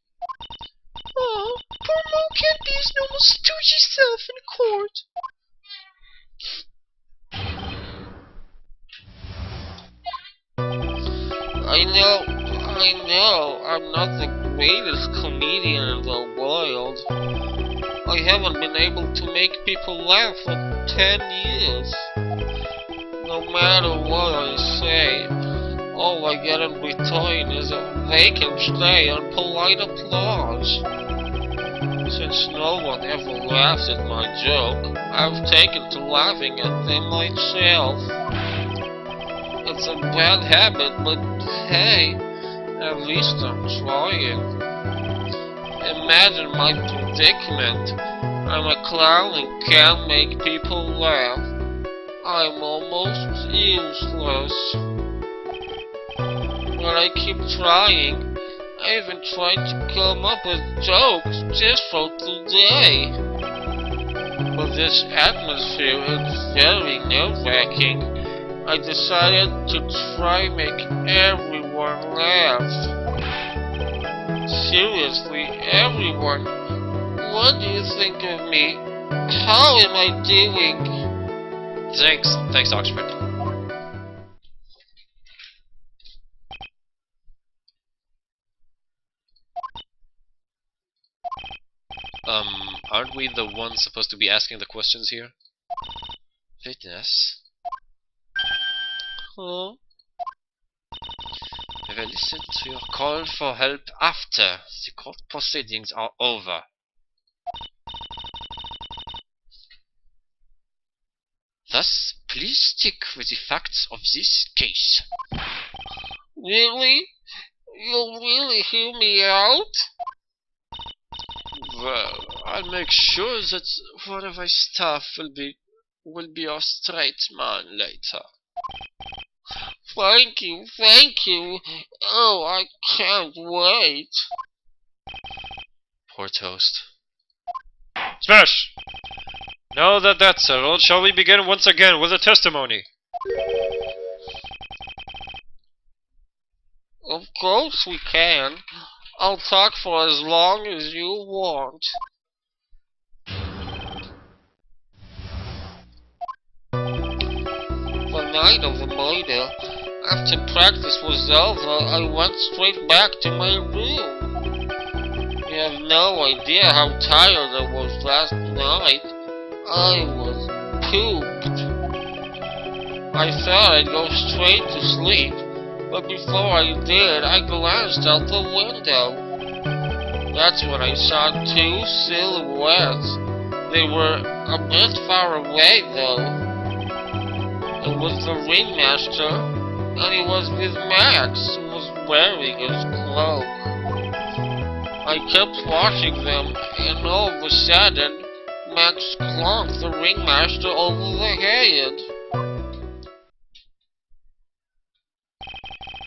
Oh, poor Mo can't be his normal stoogey self in court. I know, I'm not the greatest comedian in the world. I haven't been able to make people laugh for 10 years. No matter what I say, all I get in return is a vacant stare and polite applause. Since no one ever laughs at my joke, I've taken to laughing at them myself. It's a bad habit, but hey, at least I'm trying. Imagine my predicament. I'm a clown and can't make people laugh. I'm almost useless. But I keep trying. I even tried to come up with jokes just for today. But this atmosphere is very nerve-wracking. I decided to try make everyone laugh. Seriously, everyone. What do you think of me? How am I doing? Thanks, Oxford. Aren't we the ones supposed to be asking the questions here? Witness. Huh? We will listen to your call for help after the court proceedings are over. Thus, please stick with the facts of this case. Really? You'll really hear me out? Well, I'll make sure that one of my staff will be a straight man later. Thank you, thank you. Oh, I can't wait. Poor Toast. Smash! Now that that's settled, shall we begin once again with the testimony? Of course we can. I'll talk for as long as you want. The night of the murder, after practice was over, I went straight back to my room. You have no idea how tired I was last night. I was pooped. I thought I'd go straight to sleep, but before I did, I glanced out the window. That's when I saw two silhouettes. They were a bit far away, though. It was the ringmaster, and he was with Max, who was wearing his cloak. I kept watching them, and all of a sudden, Max clunked the ringmaster over the head.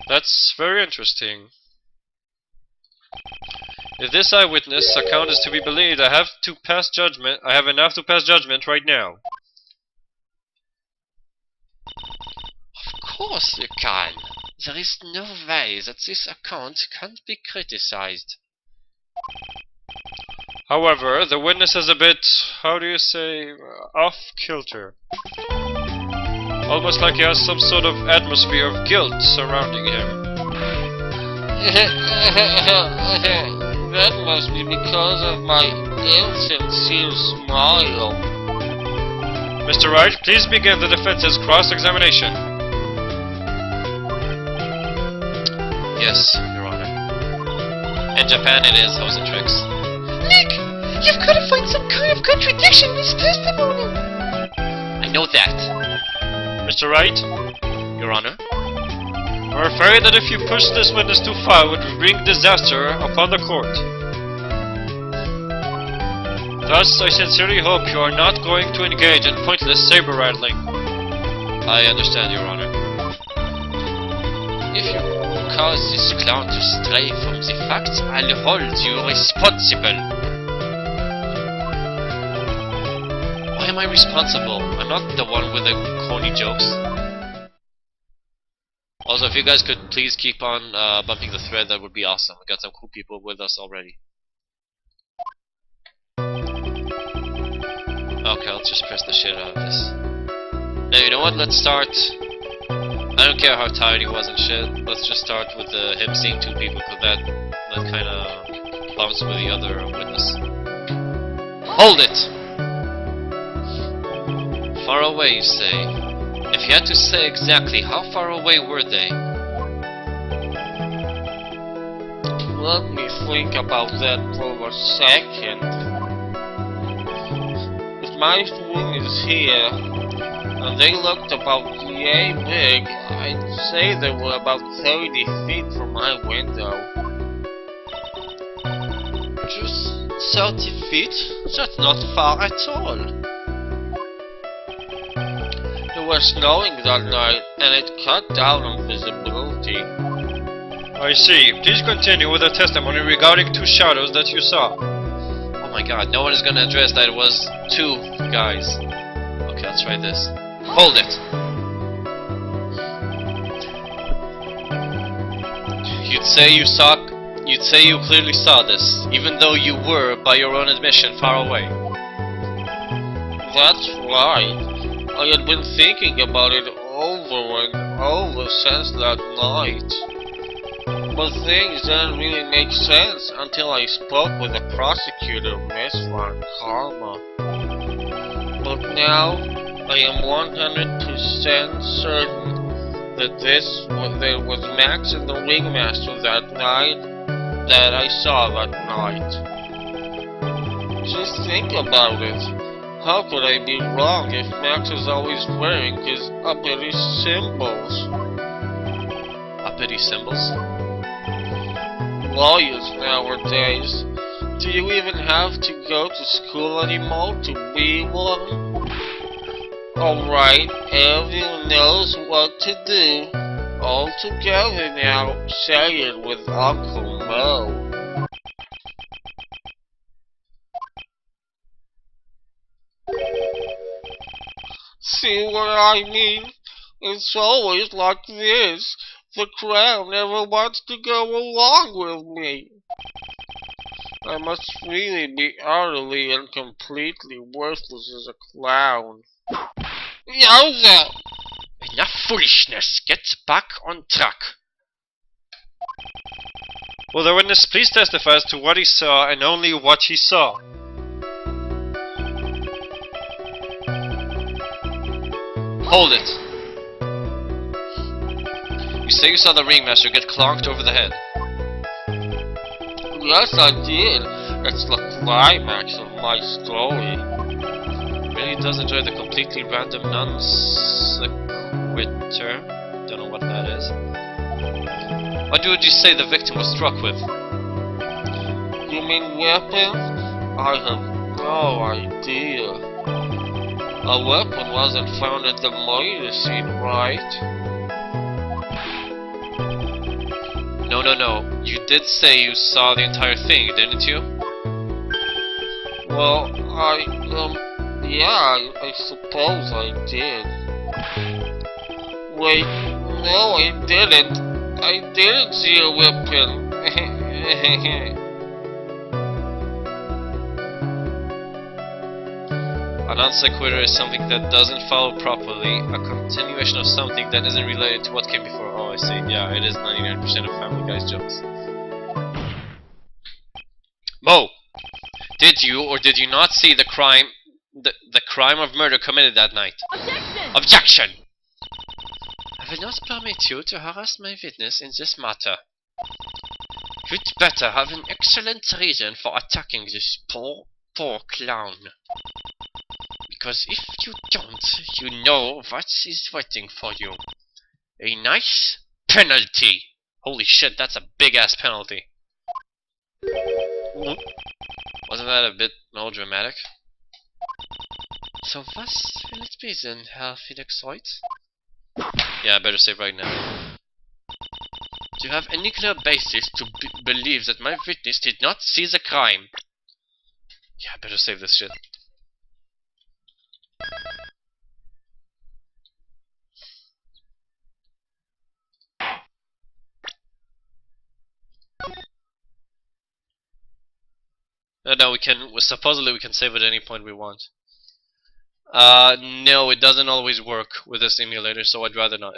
That's very interesting. If this eyewitness account is to be believed, I have enough to pass judgment right now. Of course you can. There is no way that this account can't be criticized. However, the witness is a bit, how do you say, off-kilter. Almost like he has some sort of atmosphere of guilt surrounding him. That must be because of my insincere smile. Mr. Wright, please begin the defense's cross-examination. Yes, Your Honor. In Japan it is hose and tricks. Nick, you've got to find some kind of contradiction in his testimony. I know that, Mr. Wright, Your Honor. I'm afraid that if you push this witness too far, it would bring disaster upon the court. Thus, I sincerely hope you are not going to engage in pointless saber-rattling. I understand, Your Honor. If you cause this clown to stray from the facts, I'll hold you responsible. Why am I responsible? I'm not the one with the corny jokes. Also, if you guys could please keep on bumping the thread, that would be awesome. We got some cool people with us already. Okay, let's just press the shit out of this. Now, you know what? Let's start. I don't care how tired he was and shit. Let's just start with him seeing two people, because that kind of bumps with the other witness. Hold it! Far away, you say? If you had to say exactly how far away were they? Let me think about that for a second. If my room is here, and they looked about yay big, I'd say they were about 30 feet from my window. Just 30 feet? That's not far at all. It was snowing that night, and it cut down on visibility. I see. Please continue with the testimony regarding two shadows that you saw. Oh my god, no one is gonna address that it was two guys. Okay, let's try this. Hold it! You'd say you clearly saw this, even though you were, by your own admission, far away. That's right. I had been thinking about it over and over since that night. But things didn't really make sense until I spoke with the prosecutor, Miss Van Karma. But now, I am 100% certain that there was Max and the Ringmaster that night that I saw that night. Just think about it. How could I be wrong if Max is always wearing his uppity symbols? Uppity symbols? Lawyers nowadays. Do you even have to go to school anymore to be one? Alright, everyone knows what to do. All together now, say it with Uncle Mo. See what I mean? It's always like this. The crowd never wants to go along with me. I must really be utterly and completely worthless as a clown. Yowza! Enough foolishness. Get back on track. Will the witness please testify as to what he saw and only what he saw? Hold it! You say you saw the Ringmaster get clonked over the head. Yes, I did. It's the climax of my story. Really does enjoy the completely random non sequitur. Don't know what that is. What would you say the victim was struck with? You mean weapon? I have no idea. A weapon wasn't found at the murder scene, right? No. You did say you saw the entire thing, didn't you? Well, yeah, I suppose I did. Wait, no, I didn't. I didn't see a weapon. A non sequitur is something that doesn't follow properly, a continuation of something that isn't related to what came before. Oh, I see. Yeah, it is 99% of Family Guy's jokes. Mo! Did you or did you not see the crime of murder committed that night? Objection! Objection! I will not permit you to harass my witness in this matter. You'd better have an excellent reason for attacking this poor clown. Because if you don't, you know what is waiting for you. A nice penalty! Holy shit, that's a big-ass penalty. Wasn't that a bit melodramatic? So was will it be then, Herr Felix Wright? Yeah, I better save right now. Do you have any clear basis to believe that my witness did not see the crime? Yeah, I better save this shit. No, supposedly we can save at any point we want. No, it doesn't always work with this emulator, so I'd rather not.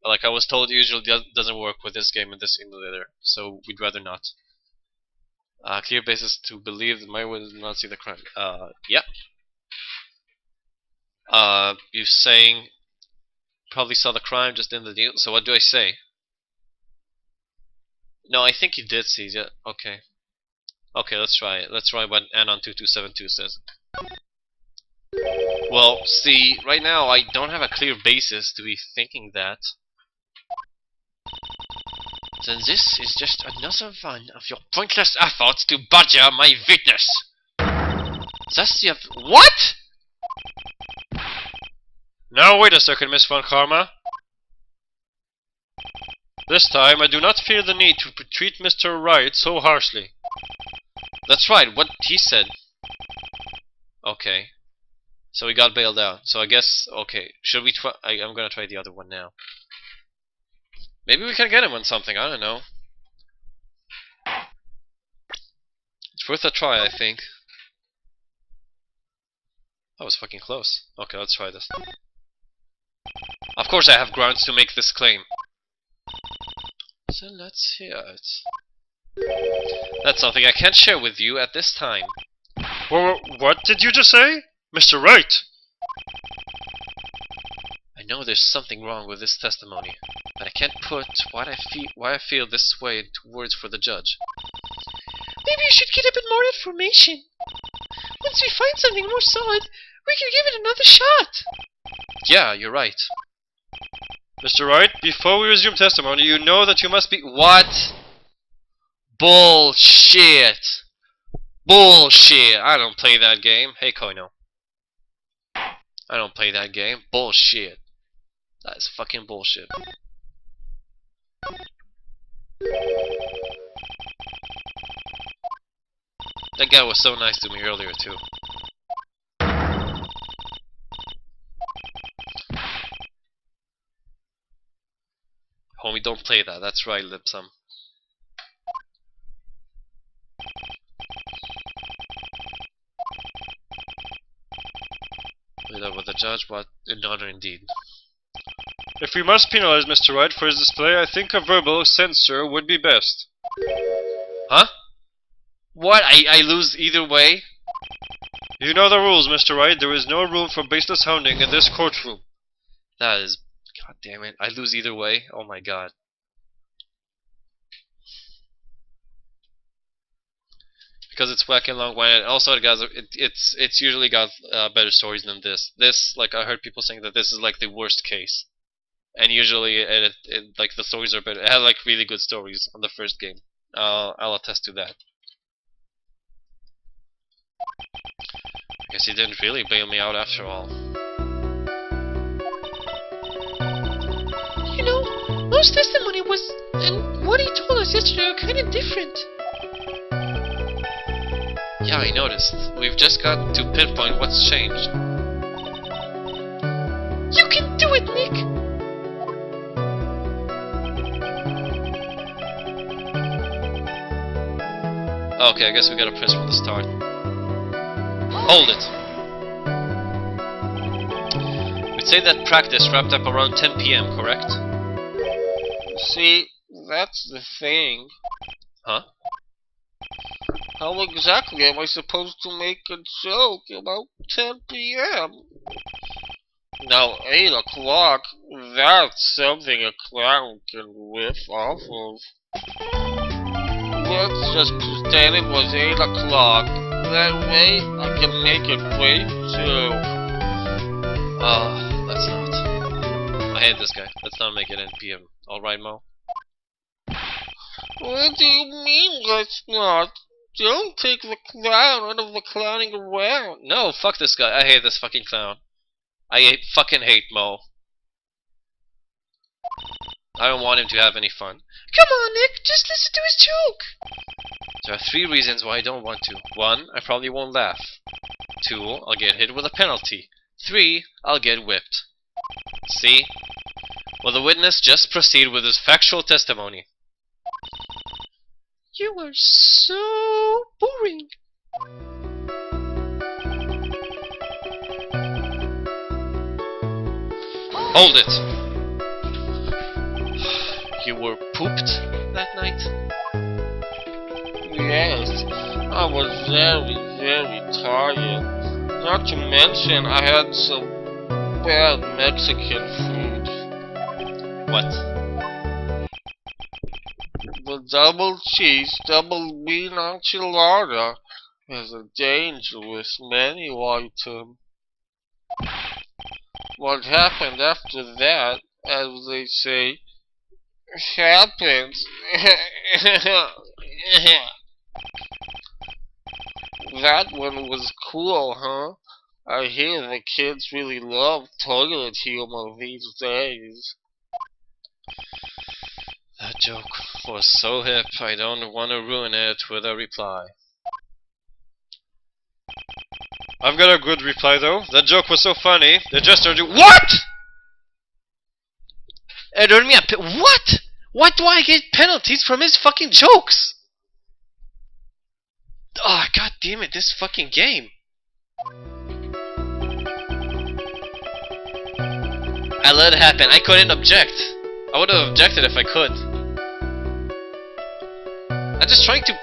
Like I was told, it usually doesn't work with this game and this emulator, so we'd rather not. Clear basis to believe that my witness did not see the crime. Yep. You're saying probably saw the crime just in the deal, so what do I say? No, I think you did see it. Okay. Okay, let's try it. Let's try what Anon2272 says. Well, see, right now I don't have a clear basis to be thinking that. Then this is just another one of your pointless efforts to badger my witness. Thus you have— What?! Now wait a second, Miss Von Karma. This time I do not feel the need to treat Mr. Wright so harshly. That's right, what he said. Okay. So he got bailed out. So I guess, okay, should we try— I'm gonna try the other one now. Maybe we can get him on something, I don't know. It's worth a try, I think. That was fucking close. Okay, let's try this. Of course I have grounds to make this claim. So let's hear it. That's something I can't share with you at this time. What did you just say? Mr. Wright! I I know there's something wrong with this testimony, but I can't put why I feel this way into words for the judge. Maybe you should get a bit more information. Once we find something more solid, we can give it another shot. Yeah, you're right. Mr. Wright, before we resume testimony, you know that you must be— What? Bullshit! Bullshit! I don't play that game. Hey, Koino. I don't play that game. Bullshit. That is fucking bullshit. That guy was so nice to me earlier, too. Homie, don't play that. That's right, Lipsum. Play that with the judge, but in honor indeed. If we must penalize Mr. Wright for his display, I think a verbal censure would be best. Huh? What? I lose either way? You know the rules, Mr. Wright. There is no room for baseless hounding in this courtroom. That is... God damn it. I lose either way? Oh my god. Because it's wacky long-winded. Also, guys, it's usually got better stories than this. This, like, I heard people saying that this is like the worst case, and usually, like, the stories are better. It had like really good stories on the first game. I'll attest to that. I guess he didn't really bail me out after all. You know, Mo's testimony was, and what he told us yesterday are kind of different. Yeah, I noticed. We've just got to pinpoint what's changed. You can do it, Nick! Okay, I guess we gotta press from the start. Hold it! We'd say that practice wrapped up around 10 PM, correct? See, that's the thing. Huh? How exactly am I supposed to make a joke about 10 PM? Now, 8 o'clock, that's something a clown can whiff off of. Let's just pretend it was 8 o'clock. That way, I can make a great joke. Let's not. I hate this guy. Let's not make it 10 PM. Alright, Mo? What do you mean, let's not? Don't take the clown out of the clowning around. No, fuck this guy. I hate this fucking clown. I fucking hate Mo. I don't want him to have any fun. Come on, Nick, just listen to his joke! There are 3 reasons why I don't want to. 1, I probably won't laugh. 2, I'll get hit with a penalty. 3, I'll get whipped. See? Will the witness just proceed with his factual testimony? You are so boring. Hold it! You were pooped that night? Yes, I was very, very tired. Not to mention, I had some bad Mexican food. What? The double cheese, double bean enchilada is a dangerous menu item. What happened after that, as they say, happened. That one was cool, huh? I hear the kids really love toilet humor these days. That joke was so hip, I don't want to ruin it with a reply. I've got a good reply though. That joke was so funny, the jester do— WHAT?! What? Why do I get penalties from his fucking jokes? Ah, god damn it, this fucking game. I let it happen. I couldn't object. I would have objected if I could. I'm just trying to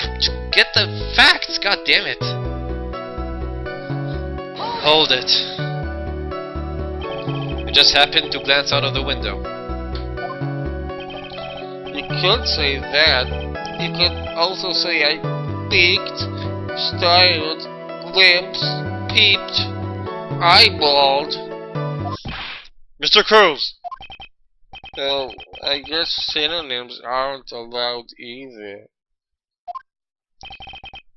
get the facts, god damn it. Hold it. You just happened to glance out of the window. You could say that. You could also say I peeked, stared, glimpsed, peeped, eyeballed. Mr. Curls! Oh, I guess synonyms aren't allowed either.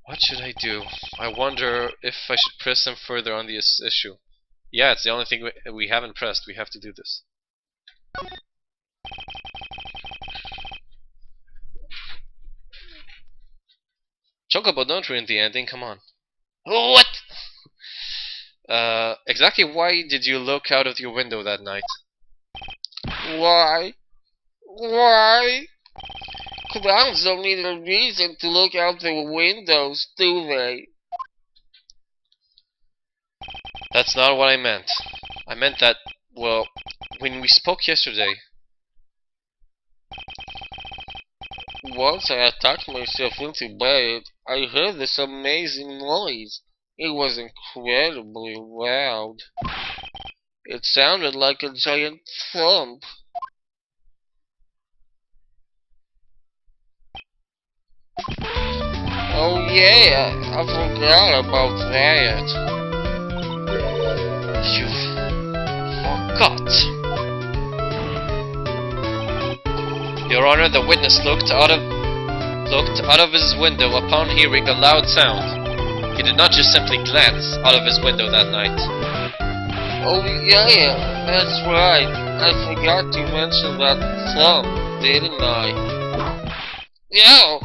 What should I do? I wonder if I should press him further on this issue. Yeah, it's the only thing we haven't pressed. We have to do this. Chocobo, don't ruin the ending, come on. What? Exactly why did you look out of your window that night? Why? Why? Clowns don't need a reason to look out their windows, do they? That's not what I meant. I meant that, well, when we spoke yesterday... Once I attacked myself into bed, I heard this amazing noise. It was incredibly loud. It sounded like a giant thump. Oh yeah, I forgot about that. You forgot. Your Honor, the witness looked out of his window upon hearing a loud sound. He did not just simply glance out of his window that night. Oh yeah, that's right. I forgot to mention that thump, didn't I? Yo!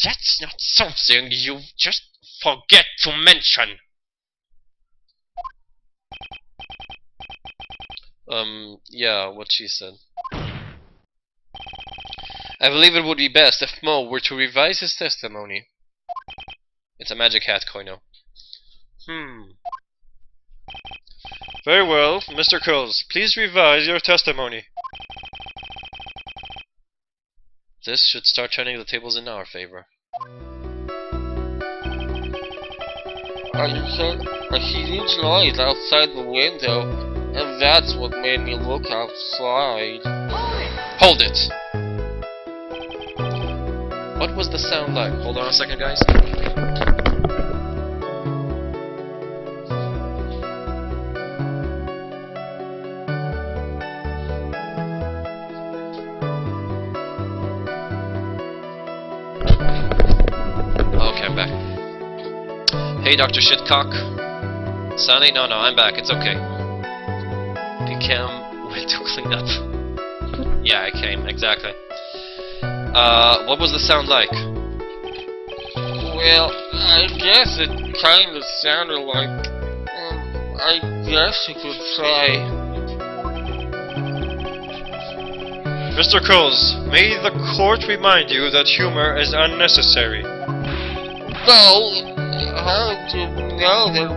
That's not something you just forget to mention. Yeah, what she said. I believe it would be best if Mo were to revise his testimony. It's a magic hat, Koino. Very well, Mr. Curls, please revise your testimony. This should start turning the tables in our favor. I heard a huge noise outside the window, and that's what made me look outside. Hold it! What was the sound like? Hold on a second, guys. Okay, I'm back. Hey, Dr. Shitcock. Sonny? No, I'm back. It's okay. You came went to clean up. Yeah, I came, exactly. What was the sound like? Well, I guess it kind of sounded like... I guess you could say... Mr. Curls, may the court remind you that humor is unnecessary. No! How did you know that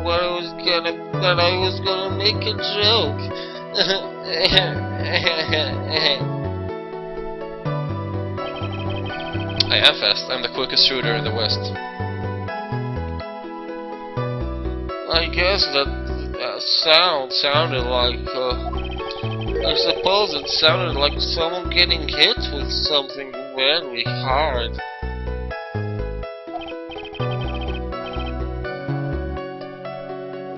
I was gonna make a joke? I am fast. I'm the quickest shooter in the West. I guess that sound sounded like, I suppose it sounded like someone getting hit with something very hard.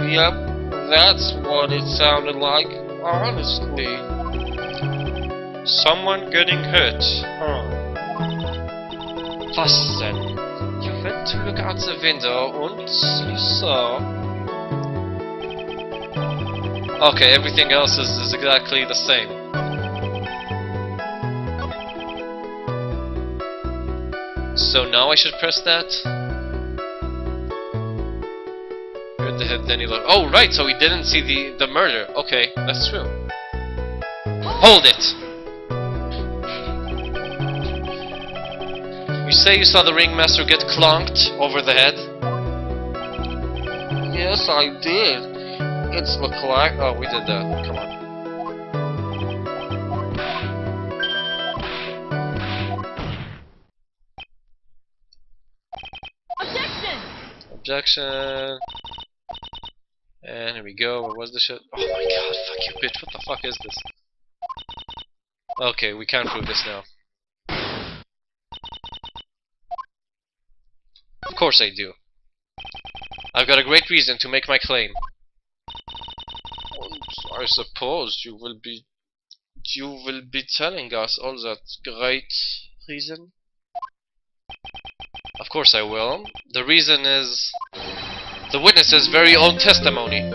Yep, that's what it sounded like, honestly. Someone getting hit, huh? Was denn? You went to look out the window and you saw... Okay, everything else is exactly the same. So now I should press that? Where the heck then he look? Oh, right, so he didn't see the murder. Okay, that's true. Hold it! You say you saw the ringmaster get clonked over the head? Yes, I did. It's the clock. Oh, we did that. Come on. Objection! Objection. And here we go. Where was the shit? Oh my god, fuck you, bitch. What the fuck is this? Okay, we can't prove this now. Of course I do. I've got a great reason to make my claim. I suppose you will be telling us all that great reason? Of course I will. The reason is the witness's very own testimony.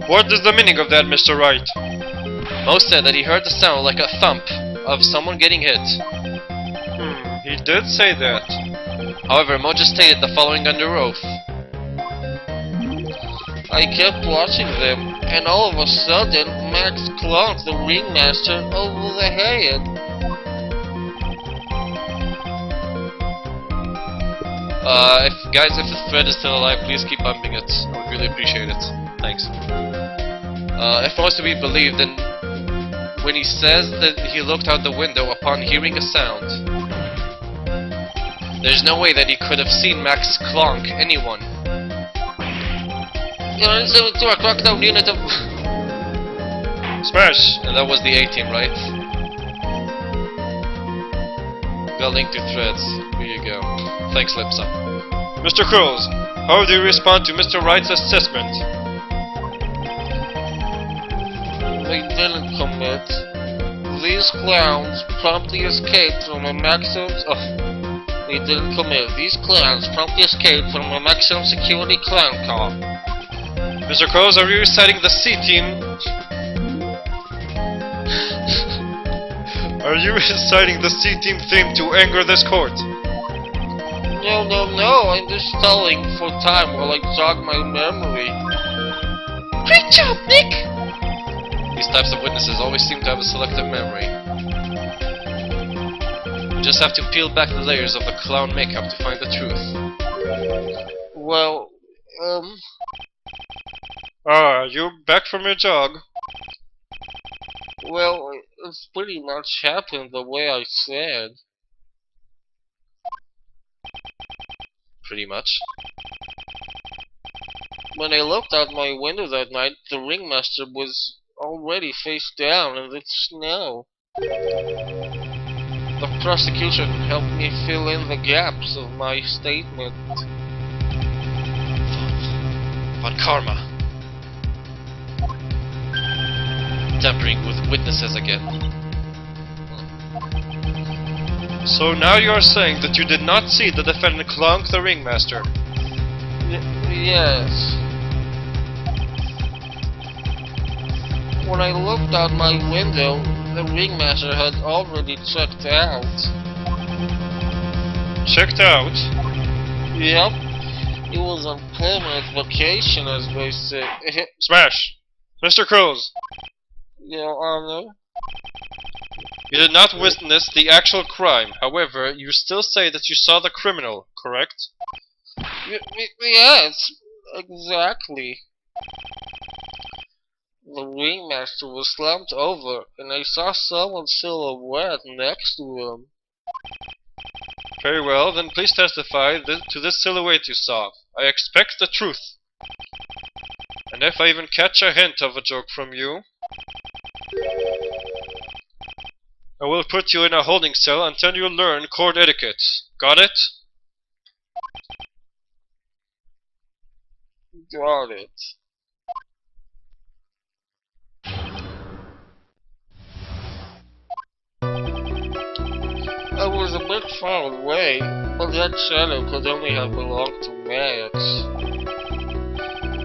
What is the meaning of that, Mr. Wright? Most said that he heard the sound like a thump of someone getting hit. He did say that. However, Mo just stated the following under oath. I kept watching them, and all of a sudden, Max clunked the ringmaster over the head. If the thread is still alive, please keep bumping it. I would really appreciate it. Thanks. If most to be believed, then when he says that he looked out the window upon hearing a sound, there's no way that he could have seen Max clonk anyone. Unit 72, I clocked down unit of... Smash! And that was the A-team, right? Got linked to threads. Here you go. Thanks, Lipsa. Mr. Cruz, how do you respond to Mr. Wright's assessment? They didn't commit. These clowns promptly escaped from a maximum... They didn't commit. These clowns promptly escaped from a maximum security clown car. Mr. Cruz, are you reciting the C-team? Are you reciting the C-team theme to anger this court? No, I'm just stalling for time while I jog my memory. Great job, Nick! These types of witnesses always seem to have a selective memory. You just have to peel back the layers of the clown makeup to find the truth. Well, you back from your jog? Well, it's pretty much happened the way I said. Pretty much. When I looked out my window that night, the ringmaster was already face down in the snow. The prosecution helped me fill in the gaps of my statement. Von Karma. Tampering with witnesses again. So now you are saying that you did not see the defendant clonk the ringmaster? Yes. When I looked out my window, the ringmaster had already checked out. Checked out? Yep. He was on permanent vacation, as they say. Smash! Mr. Cruz! Your Honor? You did not witness the actual crime. However, you still say that you saw the criminal, correct? Yes, exactly. The ringmaster was slumped over, and I saw someone's silhouette next to him. Very well, then please testify to this silhouette you saw. I expect the truth. And if I even catch a hint of a joke from you, I will put you in a holding cell until you learn court etiquette. Got it? Got it. I was a bit far away, but that shadow could only have belonged to Max.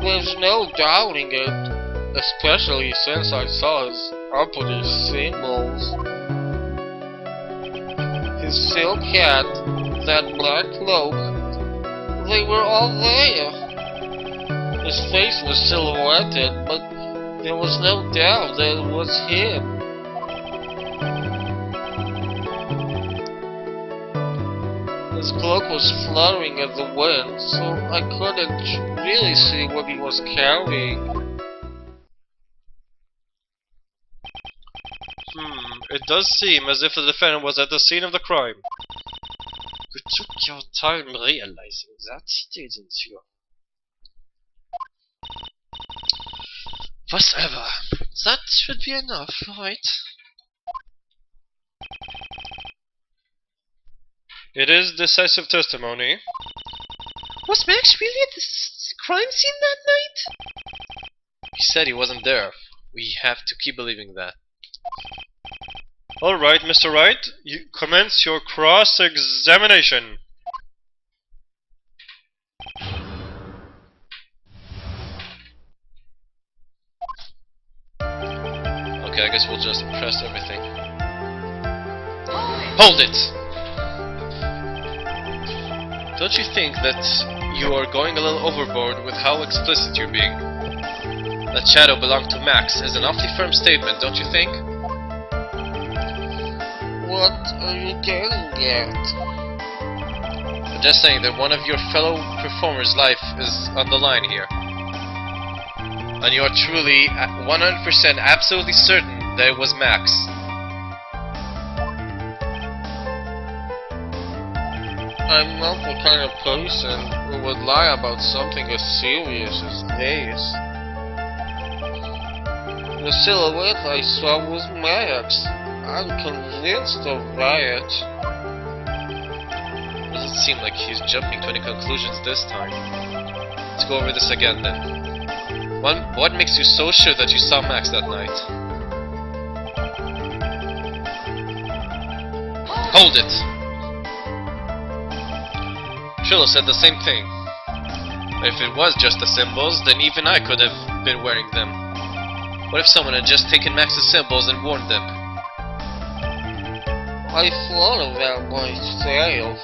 There's no doubting it, especially since I saw his uppity symbols. His silk hat, that black cloak, they were all there. His face was silhouetted, but there was no doubt that it was him. His cloak was fluttering in the wind, so I couldn't really see what he was carrying. It does seem as if the defendant was at the scene of the crime. You took your time realizing that, didn't you? Whatever. That should be enough, right? It is decisive testimony. Was Max really at the crime scene that night? He said he wasn't there. We have to keep believing that. Alright, Mr. Wright, you commence your cross-examination. Okay, I guess we'll just press everything. Hold it! Don't you think that you are going a little overboard with how explicit you're being? That shadow belonged to Max is an awfully firm statement, don't you think? What are you getting at? I'm just saying that one of your fellow performers' life is on the line here. And you are truly 100% absolutely certain that it was Max. I'm not the kind of person who would lie about something as serious as this. The silhouette I saw was Max. I'm convinced of that. Doesn't seem like he's jumping to any conclusions this time. Let's go over this again then. What makes you so sure that you saw Max that night? Hold it! Trillo said the same thing. If it was just the symbols, then even I could have been wearing them. What if someone had just taken Max's symbols and worn them? I thought of that myself.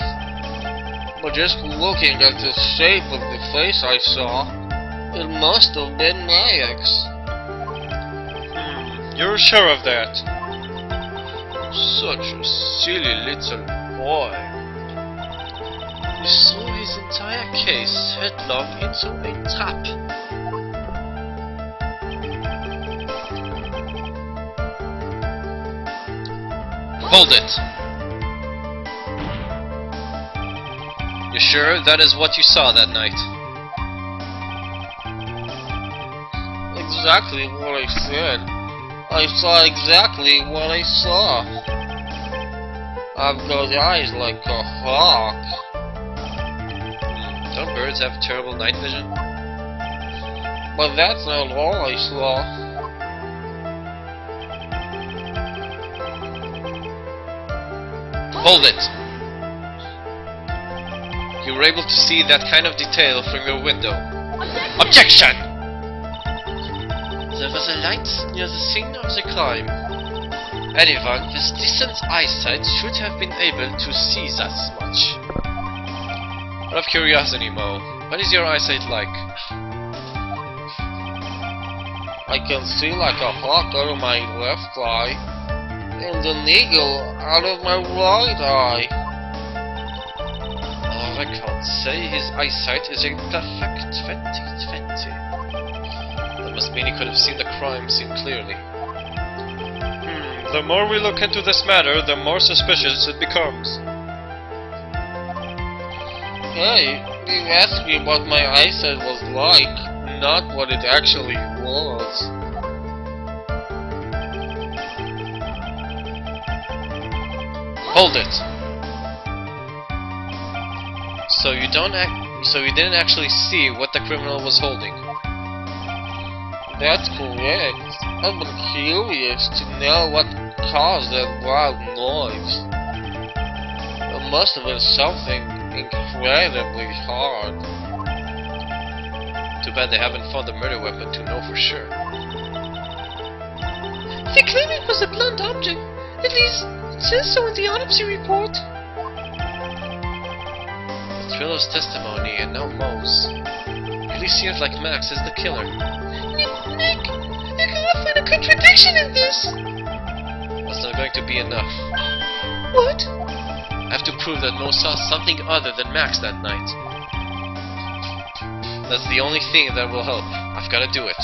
But just looking at the shape of the face I saw, it must have been Max. You're sure of that? Such a silly little boy. You saw his entire case headlong into a trap. Hold it! You sure that is what you saw that night? Exactly what I said. I saw exactly what I saw. I've got eyes like a hawk. Don't birds have terrible night vision? But that's not all I saw. Hold it! You were able to see that kind of detail from your window. Objection! There was a light near the scene of the crime. Anyone with decent eyesight should have been able to see that much. Out of curiosity, Mo, what is your eyesight like? I can see like a hawk out of my left eye, and an eagle out of my right eye. Oh, I can't say his eyesight is a perfect 20/20. That must mean he could have seen the crime scene clearly. The more we look into this matter, the more suspicious it becomes. Hey, you asked me what my eyesight was like, not what it actually was. Hold it! So you didn't actually see what the criminal was holding. That's correct. I've been curious to know what caused that loud noise. It must have been something incredibly hard. Too bad they haven't found the murder weapon to know for sure. They claim it was a blunt object. At least, it says so in the autopsy report. Trillo's testimony and now Mo's really seems like Max is the killer. Nick, I cannot find a contradiction in this. That's not going to be enough. What? I have to prove that Mo saw something other than Max that night. That's the only thing that will help. I've got to do it.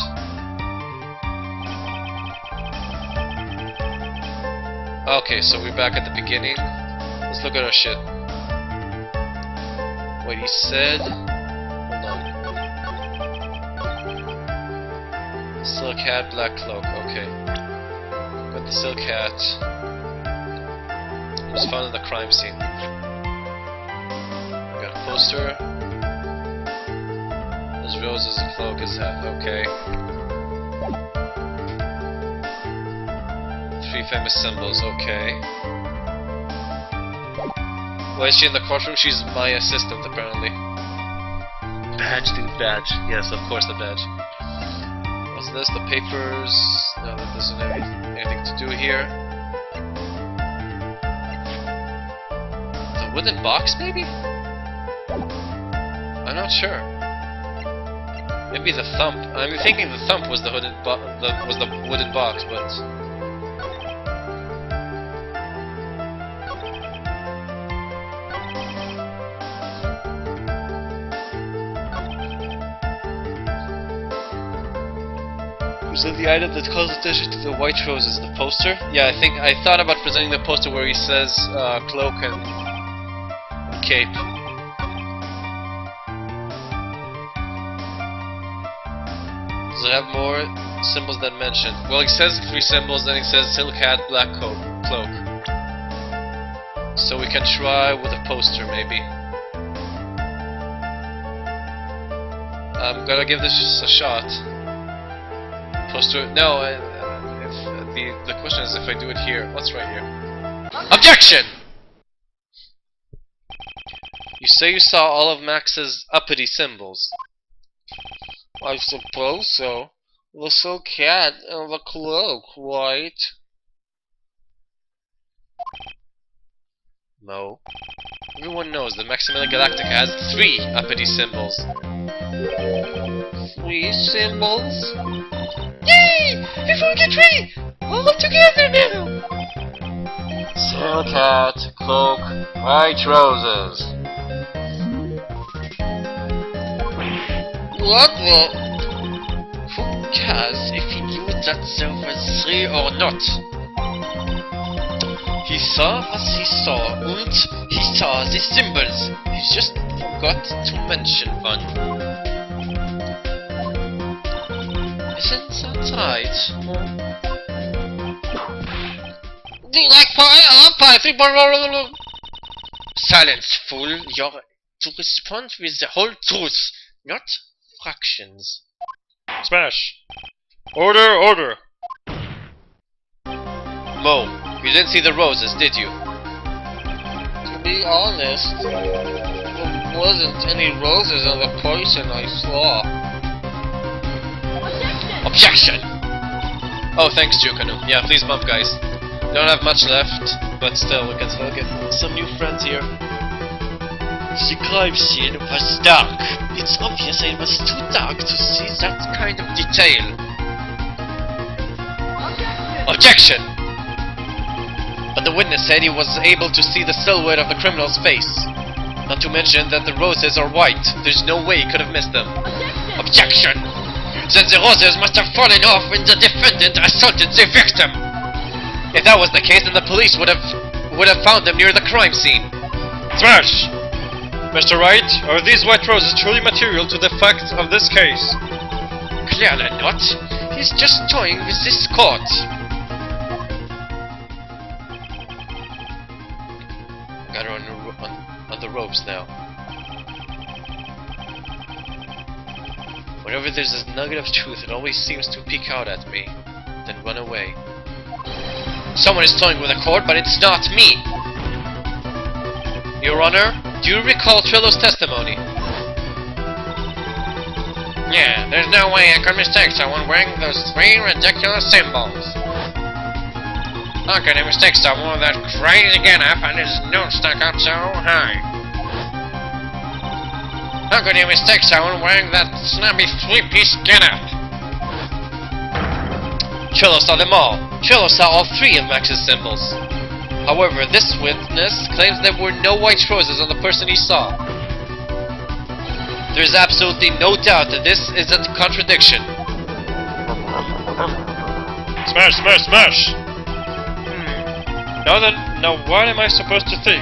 Okay, so we're back at the beginning. Let's look at our shit. Wait, he said... Hold on. Silk hat, black cloak, okay. Got the silk hat. It was found in the crime scene. Got a poster. There's roses, a cloak, his hat, okay. 3 famous symbols, okay. Why is she in the courtroom? She's my assistant, apparently. Badge, dude, badge. Yes, of course, the badge. What's this? The papers? No, that doesn't have anything to do here. The wooden box, maybe? I'm not sure. Maybe the thump. I'm thinking the thump was the wooden box, but. Was it the item that calls attention to the white roses? The poster? Yeah, I thought about presenting the poster where he says cloak and cape. Does it have more symbols than mentioned? Well, he says 3 symbols, then he says silk hat, black cloak. So we can try with a poster, maybe. I'm gonna give this a shot. Poster? No, the question is if I do it here. What's right here? Objection! You say you saw all of Max's uppity symbols. I suppose so. The silk hat and the cloak, right? No. Everyone knows that Maximilian Galactica has 3 uppity symbols. 3 symbols? Yay! We found the 3! All together now! Silk hat, cloak, white roses. What the? Who cares if he knew that there was 3 or not? He saw what he saw, and he saw the symbols. He just forgot to mention one. Isn't that right? Do you like pie? I love pie. 3 Silence, fool. You're to respond with the whole truth, not fractions. Smash! Order, order! Mo, you didn't see the roses, did you? To be honest, there wasn't any roses on the person I saw. Objection! Oh, thanks, Jukanu. Yeah, please bump, guys. Don't have much left, but still, we can still get some new friends here. The crime scene was dark. It's obvious it was too dark to see that kind of detail. Objection! But the witness said he was able to see the silhouette of the criminal's face. Not to mention that the roses are white. There's no way he could have missed them. Objection! Then the roses must have fallen off when the defendant assaulted the victim. If that was the case, then the police would have found them near the crime scene. Smash! Mr. Wright, are these white roses truly material to the facts of this case? Clearly not. He's just toying with this court. Got her on the ropes now. Whenever there's a nugget of truth, it always seems to peek out at me, then run away. Someone is toying with the court, but it's not me! Your Honor, do you recall Trillo's testimony? Yeah, there's no way I could mistake someone wearing those 3 ridiculous symbols. How could I mistake someone with that crazy getup and his nose stuck up so high? How could you mistake someone wearing that snobby 3-piece getup? Trillo saw them all. Trillo saw all 3 of Max's symbols. However, this witness claims there were no white roses on the person he saw. There is absolutely no doubt that this is a contradiction. Smash, smash, smash! Now what am I supposed to think?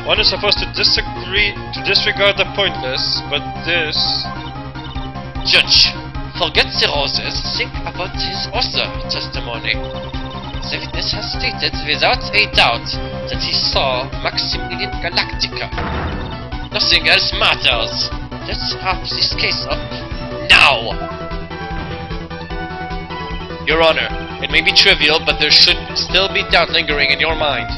One is supposed to disregard the pointless, but this... Judge, Forget the roses, think about his other testimony. The witness has stated without a doubt that he saw Maximilian Galactica. Nothing else matters. Let's wrap this case up now. Your Honor, it may be trivial, but there should still be doubt lingering in your mind.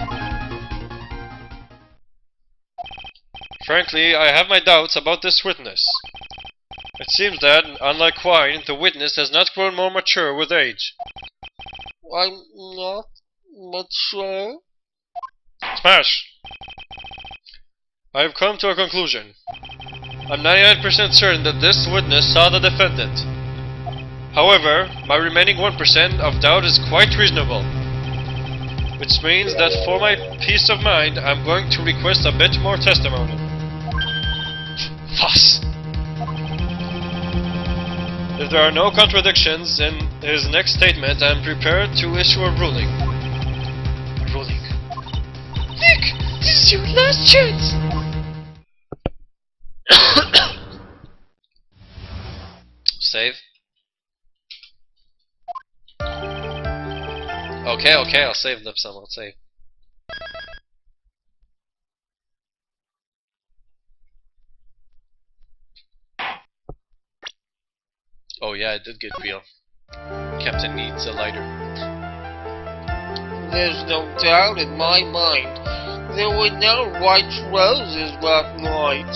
Frankly, I have my doubts about this witness. It seems that, unlike Quine, the witness has not grown more mature with age. I'm not mature. Smash! I have come to a conclusion. I'm 99% certain that this witness saw the defendant. However, my remaining 1% of doubt is quite reasonable. Which means that for my peace of mind, I'm going to request a bit more testimony. Fuss! If there are no contradictions in his next statement, I am prepared to issue a ruling. Ruling. Nick, this is your last chance. Save. Okay, I'll save them some. I'll save. Oh yeah, it did get real. Captain needs a lighter. There's no doubt in my mind. There were no white roses that night.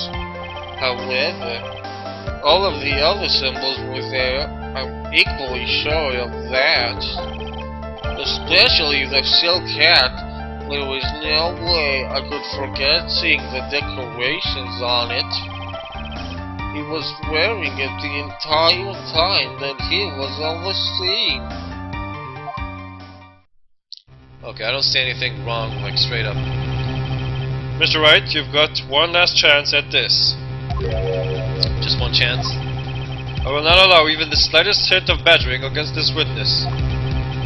However, all of the other symbols were there. I'm equally sure of that. Especially the silk hat. There was no way I could forget seeing the decorations on it. He was wearing it the entire time that he was on the scene. Okay, I don't see anything wrong, like straight up. Mr. Wright, you've got one last chance at this. Just one chance. I will not allow even the slightest hint of badgering against this witness.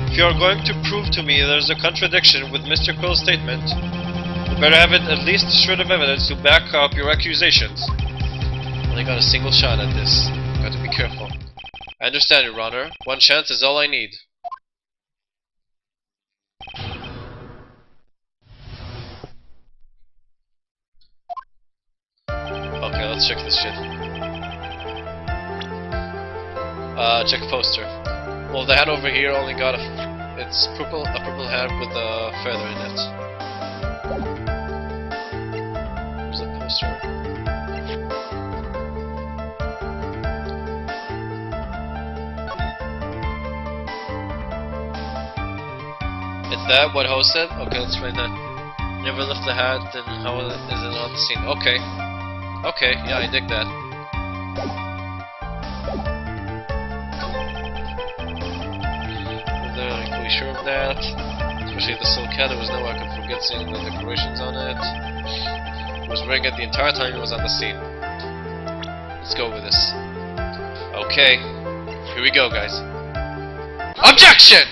If you are going to prove to me there's a contradiction with Mr. Quill's statement, you better have at least a shred of evidence to back up your accusations. Only got a single shot at this. Got to be careful. I understand, Your Honor. One chance is all I need. Okay, let's check this shit. Check poster. Well, the hat over here only got it's purple, a purple hat with a feather in it. Where's the poster? Is that what Ho said? Okay, let's find that. Never lift the hat, then how is it on the scene? Okay. Okay, yeah, I dig that. I'm not really sure of that. Especially the silk hat, there was no way I could forget seeing the decorations on it. He was wearing it the entire time he was on the scene. Let's go with this. Okay. Here we go, guys. OBJECTION!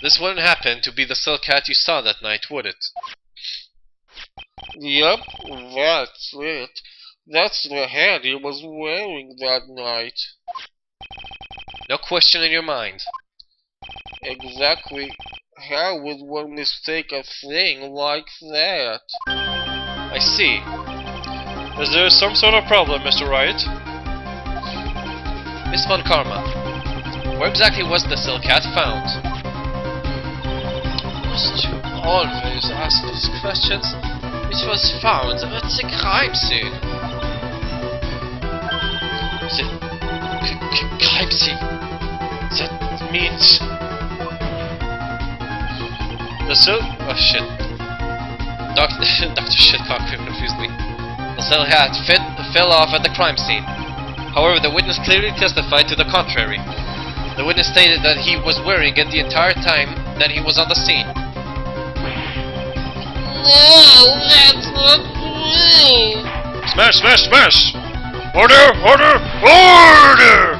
This wouldn't happen to be the silk hat you saw that night, would it? Yep, that's it. That's the hat he was wearing that night. No question in your mind. Exactly. How would one mistake a thing like that? I see. Is there some sort of problem, Mr. Wright? Miss Von Karma, where exactly was the silk hat found? Must you always ask these questions? It was found at the crime scene. The crime scene? That means... The silk... Oh shit. Dr. Shitcock confused me. The silk hat fell off at the crime scene. However, the witness clearly testified to the contrary. The witness stated that he was wearing it the entire time that he was on the scene. No, that's not true! Smash, smash, smash! Order, order, order!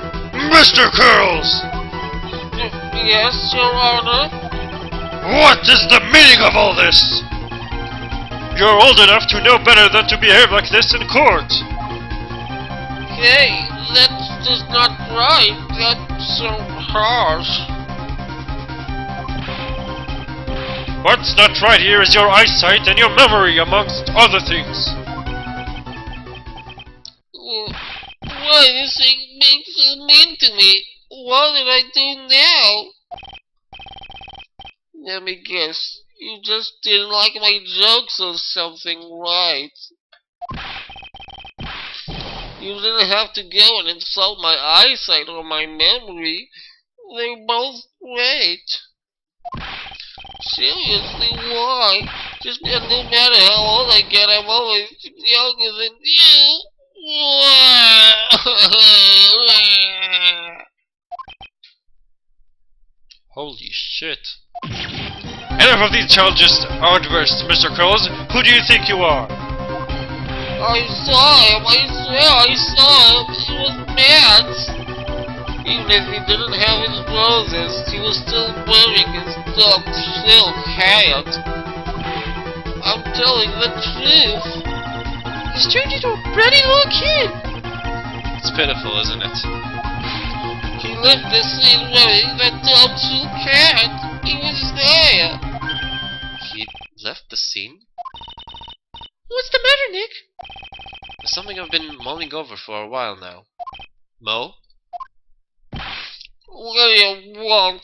Mr. Curls! Yes, Your Honor? What is the meaning of all this? You're old enough to know better than to behave like this in court. Hey, that's just not right. That's so harsh. What's not right here is your eyesight and your memory, amongst other things. Why is he being so mean to me? What did I do now? Let me guess. You just didn't like my jokes or something, right? You didn't have to go and insult my eyesight or my memory. They're both great. Seriously, why? Just no matter how old I get, I'm always younger than you. Holy shit. Enough of these childish outbursts, Mr. Krause. Who do you think you are? I saw him, I swear I saw him. He was mad. Even if he didn't have his roses, he was still wearing his dumb silk hat. I'm telling the truth. He's turned into a bratty little kid. It's pitiful, isn't it? He left the scene wearing that dumb silk hat. He was there. He left the scene? What's the matter, Nick? It's something I've been mulling over for a while now. Mo? What do you want?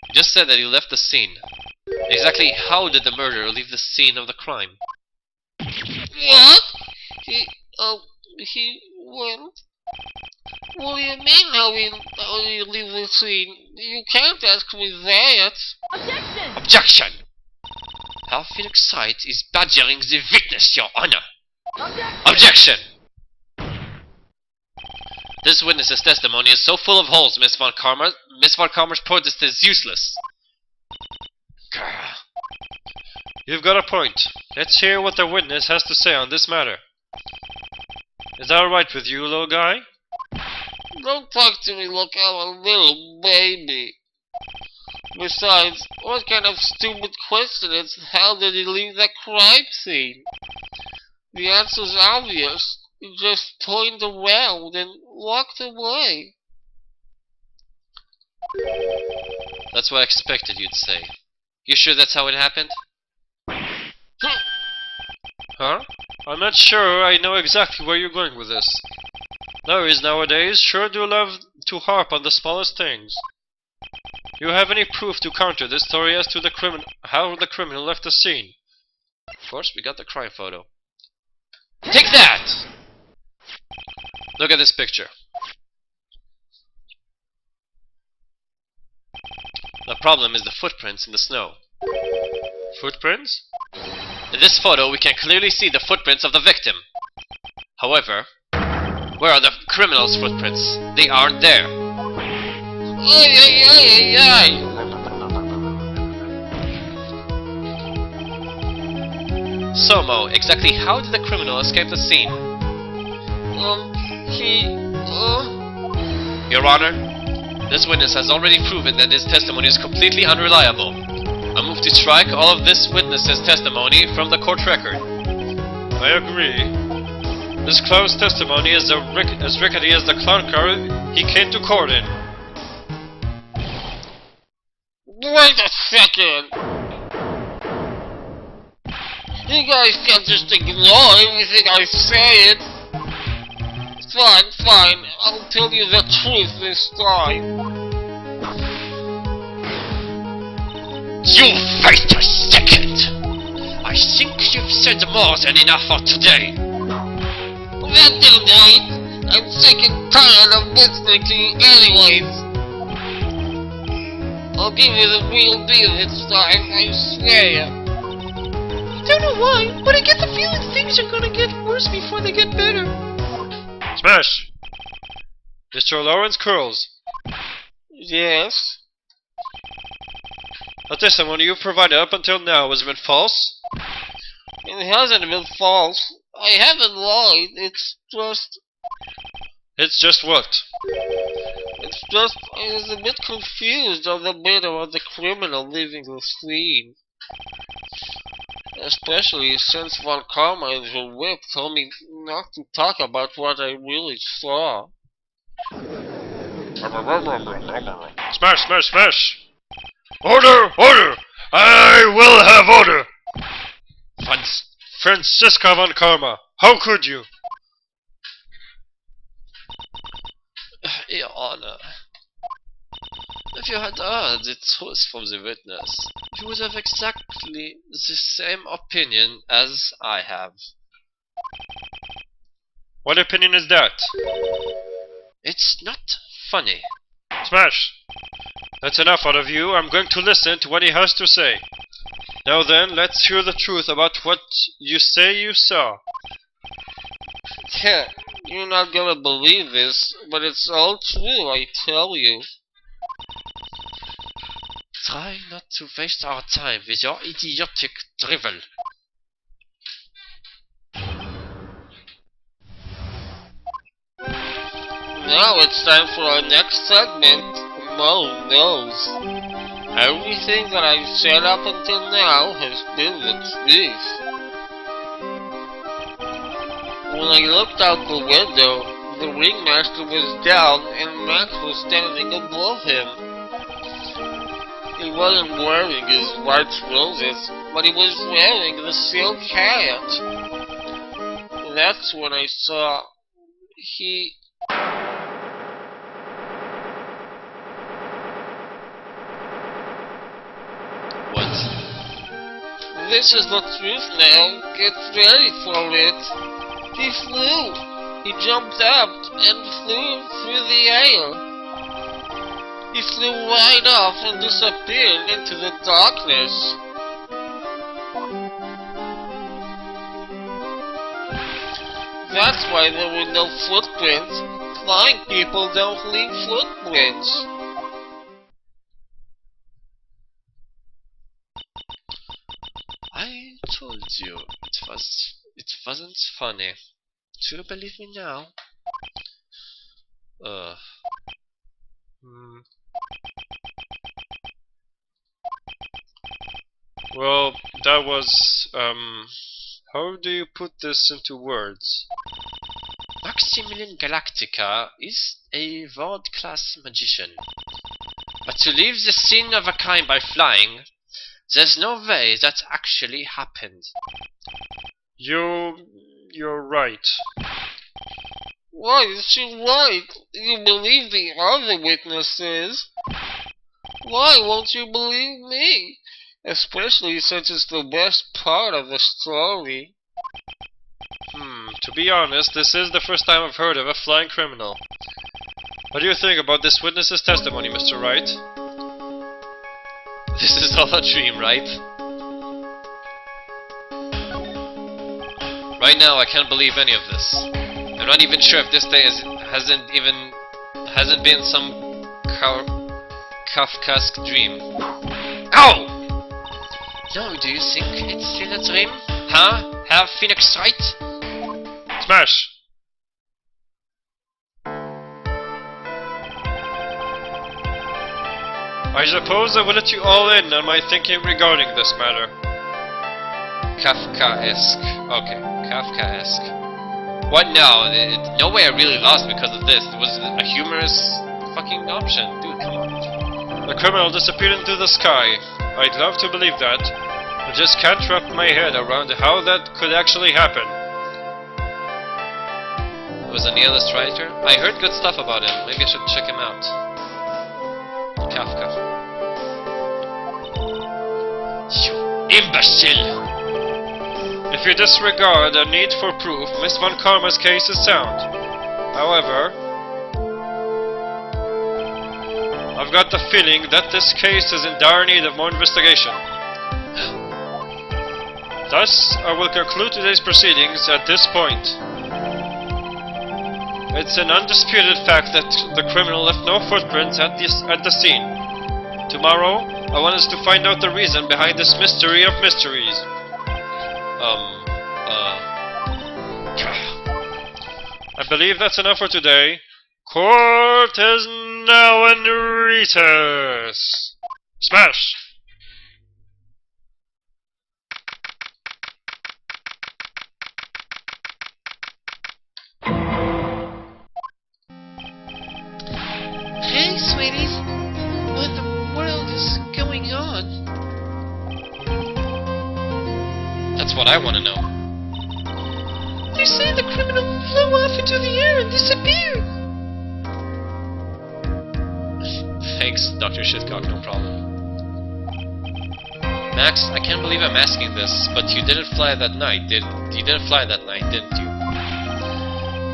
You just said that he left the scene. Exactly how did the murderer leave the scene of the crime? What? He went? What do you mean how he leave the scene? You can't ask me that. Objection! Herr Felix Wright is badgering the witness, Your Honor. Objection! This witness's testimony is so full of holes, Miss Von Karma. Miss Von Karma's protest is useless. Grr. You've got a point. Let's hear what the witness has to say on this matter. Is that alright with you, little guy? Don't talk to me like I'm a little baby. Besides, what kind of stupid question is how did he leave the crime scene? The answer's obvious. He just turned around and walked away. That's what I expected you'd say. You sure that's how it happened? Huh? I'm not sure I know exactly where you're going with this. Larrys nowadays sure do love to harp on the smallest things. Do you have any proof to counter this story as to how the criminal left the scene? Of course, we got the crime photo. Take that! Look at this picture. The problem is the footprints in the snow. Footprints? In this photo, we can clearly see the footprints of the victim. However, where are the criminal's footprints? They aren't there. Ay, ay, ay, ay, ay. So, Mo, exactly how did the criminal escape the scene? Your Honor, this witness has already proven that his testimony is completely unreliable. I move to strike all of this witness's testimony from the court record. I agree. This clown's testimony is as rickety as the clown car he came to court in. Wait a second! You guys can't just ignore everything I said! Fine, fine, I'll tell you the truth this time. You wait a second! I think you've said more than enough for today. That didn't wait! I'm sick and tired of listening to you anyways! I'll give you the real deal this time, I swear. I don't know why, but I get the feeling things are gonna get worse before they get better. Smash! Mr. Lawrence Curls, Yes? the testimony you provided up until now has been false? It hasn't been false. I haven't lied. It's just what? I was a bit confused on the bit about the criminal leaving the scene. Especially since Von Karma and her whip told me not to talk about what I really saw. Smash, smash, smash! Order, order! I will have order! Franziska von Karma, how could you? Your Honor, if you had heard the truth from the witness, you would have exactly the same opinion as I have. What opinion is that? It's not funny. Smash! That's enough out of you. I'm going to listen to what he has to say. Now then, let's hear the truth about what you say you saw. Yeah, you're not gonna believe this, but it's all true, I tell you. Try not to waste our time with your idiotic drivel. Now it's time for our next segment, Mo Knows. Everything that I've said up until now has been the truth. When I looked out the window, the ringmaster was down and Max was standing above him. He wasn't wearing his white roses, but he was wearing the silk hat. That's when I saw he... What? This is the truth now. Get ready for it. He flew. He jumped up and flew through the air. He flew right off and disappeared into the darkness. That's why there were no footprints. Flying people don't leave footprints. I told you it wasn't funny. Do you believe me now? Well, that was, how do you put this into words? Maximilian Galactica is a world-class magician. But to leave the scene of a crime by flying, there's no way that actually happened. You're right. Why is she right? You believe the other witnesses. Why won't you believe me? Especially since it's the best part of the story. To be honest, this is the first time I've heard of a flying criminal. What do you think about this witness's testimony, Mr. Wright? This is all a dream, right? Right now, I can't believe any of this. I'm not even sure if this day hasn't been some Kafkaesque dream. Ow! No, do you think it's still a dream? Huh? Herr Phoenix Wright? Smash! I suppose I will let you all in on my thinking regarding this matter. Kafkaesque. Okay, Kafkaesque. What now? No way I really lost because of this. It was a humorous fucking option. Dude, come on. The criminal disappeared into the sky. I'd love to believe that. I just can't wrap my head around how that could actually happen. He was a nihilist writer. I heard good stuff about him. Maybe I should check him out. Kafka. You imbecile! If you disregard the need for proof, Miss Von Karma's case is sound. However, I've got the feeling that this case is in dire need of more investigation. Thus, I will conclude today's proceedings at this point. It's an undisputed fact that the criminal left no footprints at the scene. Tomorrow, I want us to find out the reason behind this mystery of mysteries. I believe that's enough for today. Court is now in recess. Smash! sweeties. What in the world is going on? That's what I want to know. They say the criminal flew off into the air and disappeared. Thanks, Dr. Shitcock, no problem. Max, I can't believe I'm asking this, but you didn't fly that night, didn't you?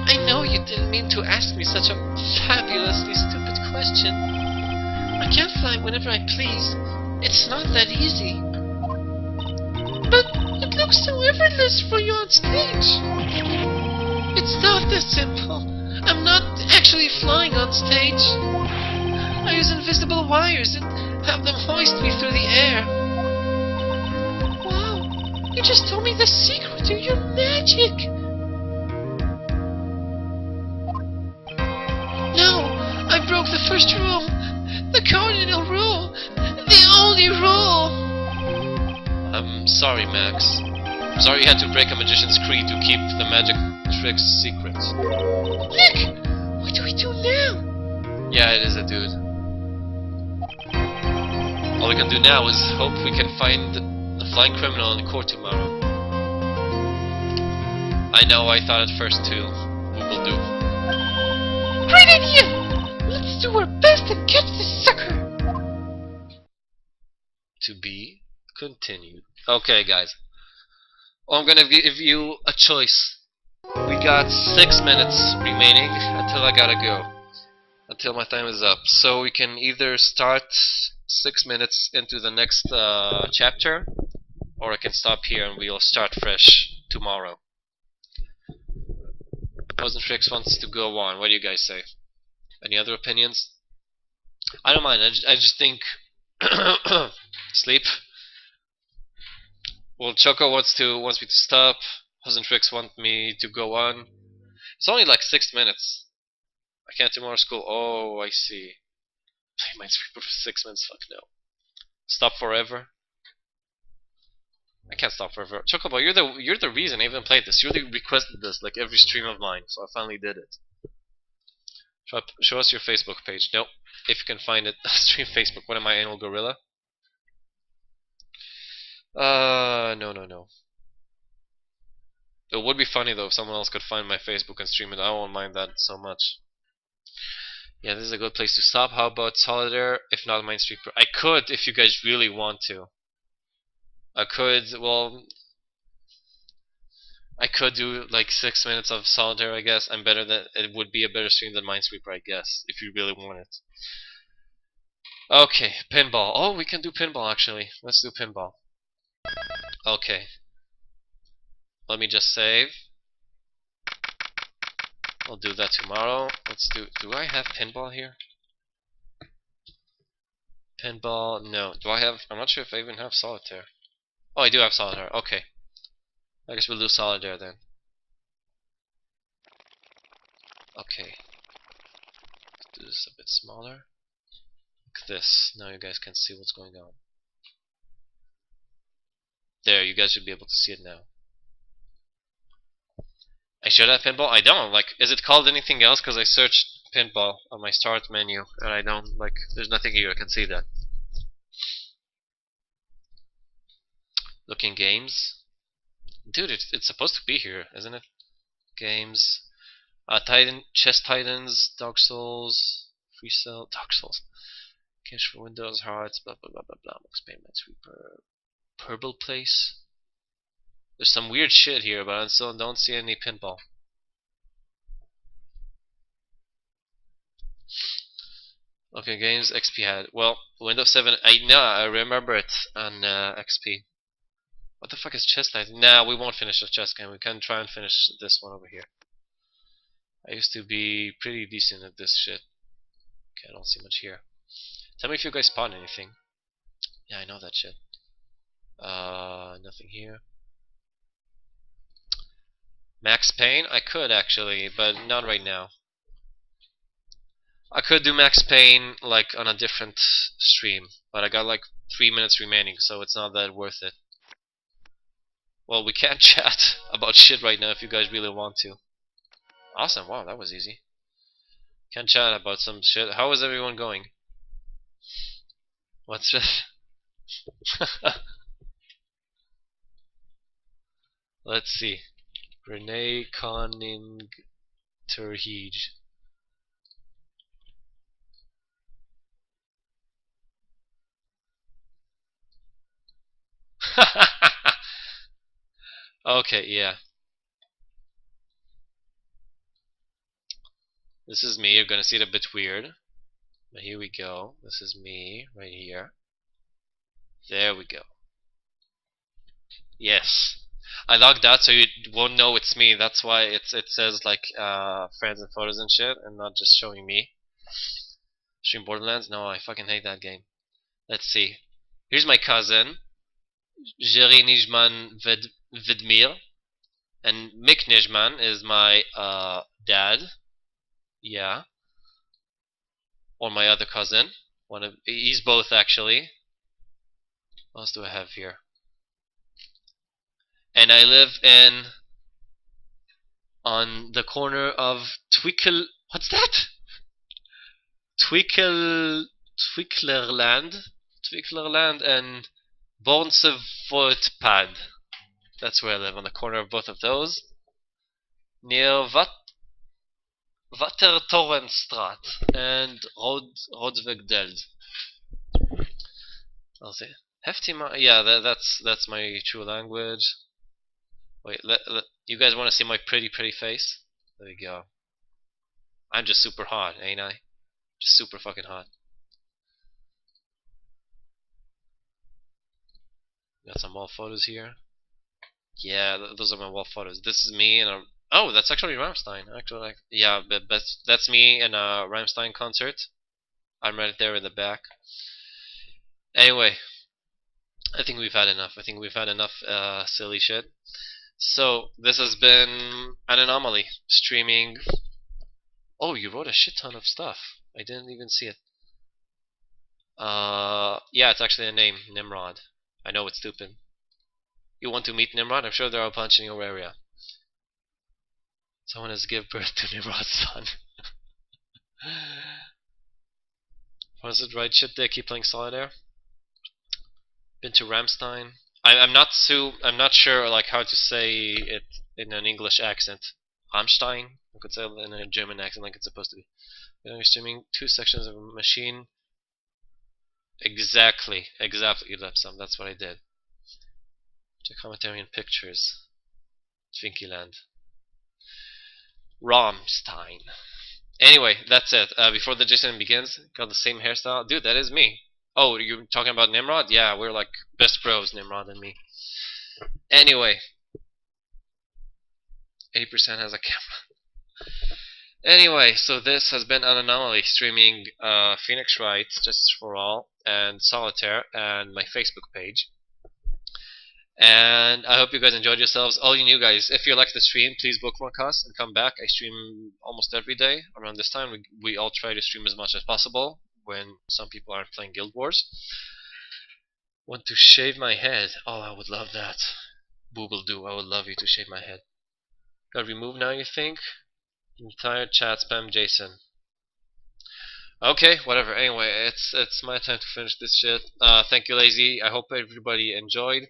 I know you didn't mean to ask me such a fabulously stupid question. I can't fly whenever I please. It's not that easy. But it looks so effortless for you on stage. It's not that simple. I'm not actually flying on stage. I use invisible wires and have them hoist me through the air. Wow, you just told me the secret to your magic. No, I broke the first rule. The cardinal rule. The only rule. I'm sorry, Max. I'm sorry you had to break a magician's creed to keep the magic tricks secret. Nick, what do we do now? Yeah, it is a dude. All we can do now is hope we can find the flying criminal in court tomorrow. I know, I thought at first too. We will do. Great idea! Let's do our best and catch this sucker! To be continued. Okay, guys. I'm gonna give you a choice. We got 6 minutes remaining until I gotta go. Until my time is up. So we can either start 6 minutes into the next chapter, or I can stop here and we'll start fresh tomorrow. Tricks wants to go on. What do you guys say? Any other opinions? I don't mind. I just think sleep. Well, Choco wants me to stop. Tricks want me to go on. It's only like 6 minutes. I can't tomorrow school. Oh, I see. Play Minesweeper for 6 minutes. Fuck no. Stop forever. I can't stop forever. Chocobo, you're the reason I even played this. You really requested this like every stream of mine, so I finally did it. Show us your Facebook page. Nope. If you can find it, stream Facebook. What am I, anal gorilla? No. It would be funny though if someone else could find my Facebook and stream it. I won't mind that so much. Yeah, this is a good place to stop. How about Solitaire? If not Minesweeper, I could if you guys really want to. I could do like 6 minutes of Solitaire, I guess. It would be a better stream than Minesweeper, I guess, if you really want it. Okay, pinball. Oh, we can do pinball actually. Let's do pinball. Okay. Let me just save. I'll do that tomorrow. Let's do I have pinball here? Pinball, no. I'm not sure if I even have Solitaire. Oh, I do have Solitaire. Okay. I guess we'll do Solitaire then. Okay. Let's do this a bit smaller. Like this. Now you guys can see what's going on. There, you guys should be able to see it now. I should have pinball? I don't. Like, is it called anything else? Because I searched pinball on my start menu and I don't, like, there's nothing here. I can see that. Looking games. Dude, it's supposed to be here, isn't it? Games. Chess Titans, Dark Souls, Free Cell, Dark Souls. Cache for Windows, Hearts, blah blah blah blah blah. Max Payne, Minesweeper, Purple Place. There's some weird shit here, but I still don't see any pinball. Okay, games XP had. Well, Windows 7. I remember it on XP. What the fuck is chess Titan? Nah, we won't finish the chess game. We can try and finish this one over here. I used to be pretty decent at this shit. Okay, I don't see much here. Tell me if you guys spawn anything. Yeah, I know that shit. Nothing here. Max Payne? I could actually, but not right now. I could do Max Payne like on a different stream, but I got like 3 minutes remaining, so it's not that worth it. Well, we can't chat about shit right now if you guys really want to. Awesome, wow, that was easy. Can't chat about some shit. How is everyone going? What's this? Let's see. Renee Conning Terhij. Okay, yeah. This is me. You're gonna see it a bit weird. But here we go. This is me right here. There we go. Yes. I logged out so you won't know it's me. That's why it says like friends and photos and shit and not just showing me. Stream Borderlands? No, I fucking hate that game. Let's see. Here's my cousin, Jerry Nijman Vidmir. And Mick Nijman is my dad. Yeah. Or my other cousin. He's both actually. What else do I have here? And I live on the corner of Twickle. What's that? Twicklerland and Bornsevoortpad. That's where I live, on the corner of both of those. Near Watertorenstraat and Rodwegdeld. I'll say Heftima. Yeah, that's my true language. Wait, you guys want to see my pretty face? There we go. I'm just super hot, ain't I? Just super fucking hot. Got some wall photos here. Yeah, those are my wall photos. This is me and oh, that's actually Rammstein. Actually, like, yeah, but that's me in a Rammstein concert. I'm right there in the back. Anyway, I think we've had enough. I think we've had enough silly shit. So this has been an anomaly. Streaming. Oh, you wrote a shit ton of stuff. I didn't even see it. Yeah, it's actually a name, Nimrod. I know it's stupid. You want to meet Nimrod? I'm sure there are a bunch in your area. Someone has given birth to Nimrod's son. Was it right shit there? Keep playing Solitaire. Been to Rammstein. I'm not sure like how to say it in an English accent. Rammstein. I could say it in a German accent like it's supposed to be. You're streaming 2 sections of a machine. Exactly, Lepsam. That's what I did. Check commentary and pictures. Twinkyland. Rammstein. Anyway, that's it. Before the Jason begins, got the same hairstyle. Dude, that is me. Oh, you're talking about Nimrod? Yeah, we're like best bros, Nimrod and me. Anyway. 80% has a camera. Anyway, so this has been an anomaly, streaming Phoenix Wright, Justice for All, and Solitaire, and my Facebook page. And I hope you guys enjoyed yourselves. All you new guys, if you like the stream, please bookmark us and come back. I stream almost every day around this time. We all try to stream as much as possible when some people aren't playing Guild Wars. Want to shave my head? Oh, I would love that. Booble do. I would love you to shave my head. Got removed now, you think? Entire chat spam Jason. Okay, whatever. Anyway, it's my time to finish this shit. Thank you, Lazy. I hope everybody enjoyed.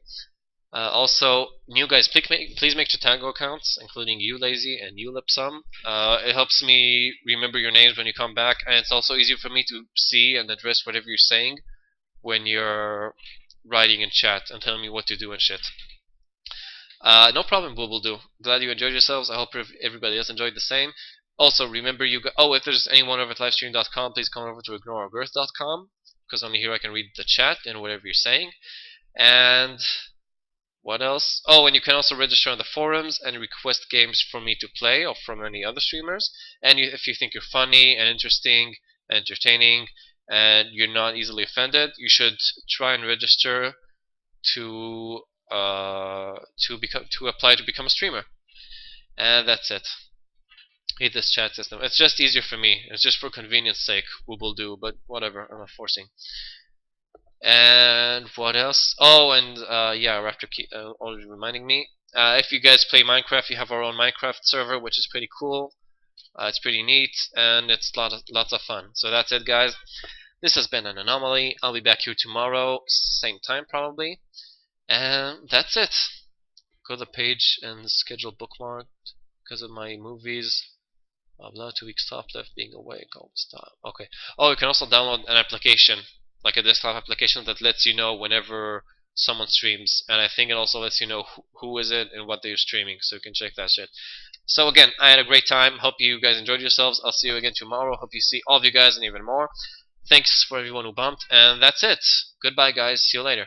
Also, new guys, please make Chitango accounts, including you, Lazy, and you, Lipsum. It helps me remember your names when you come back, and it's also easier for me to see and address whatever you're saying when you're writing in chat and telling me what to do and shit. No problem, Booble do. Glad you enjoyed yourselves. I hope everybody else enjoyed the same. Also, remember if there's anyone over at livestream.com, please come over to ignoreourgirth.com, because only here I can read the chat and whatever you're saying. And what else? Oh, and you can also register on the forums and request games for me to play or from any other streamers. And if you think you're funny and interesting and entertaining and you're not easily offended, you should try and register to apply to become a streamer. And that's it. Hate this chat system. It's just easier for me. It's just for convenience sake. We will do, but whatever. I'm not forcing. And what else? Oh, and yeah, Raptor already reminding me. If you guys play Minecraft, you have our own Minecraft server, which is pretty cool. It's pretty neat, and it's lots of fun. So that's it, guys. This has been an anomaly. I'll be back here tomorrow, same time probably. And that's it. Go to the page and schedule bookmark because of my movies. Blah, 2 weeks top left being awake all this time. Okay. Oh, you can also download an application, like a desktop application that lets you know whenever someone streams, and I think it also lets you know who is it and what they're streaming, so you can check that shit. So again, I had a great time. Hope you guys enjoyed yourselves. I'll see you again tomorrow. Hope you see all of you guys and even more. Thanks for everyone who bumped, and that's it. Goodbye, guys. See you later.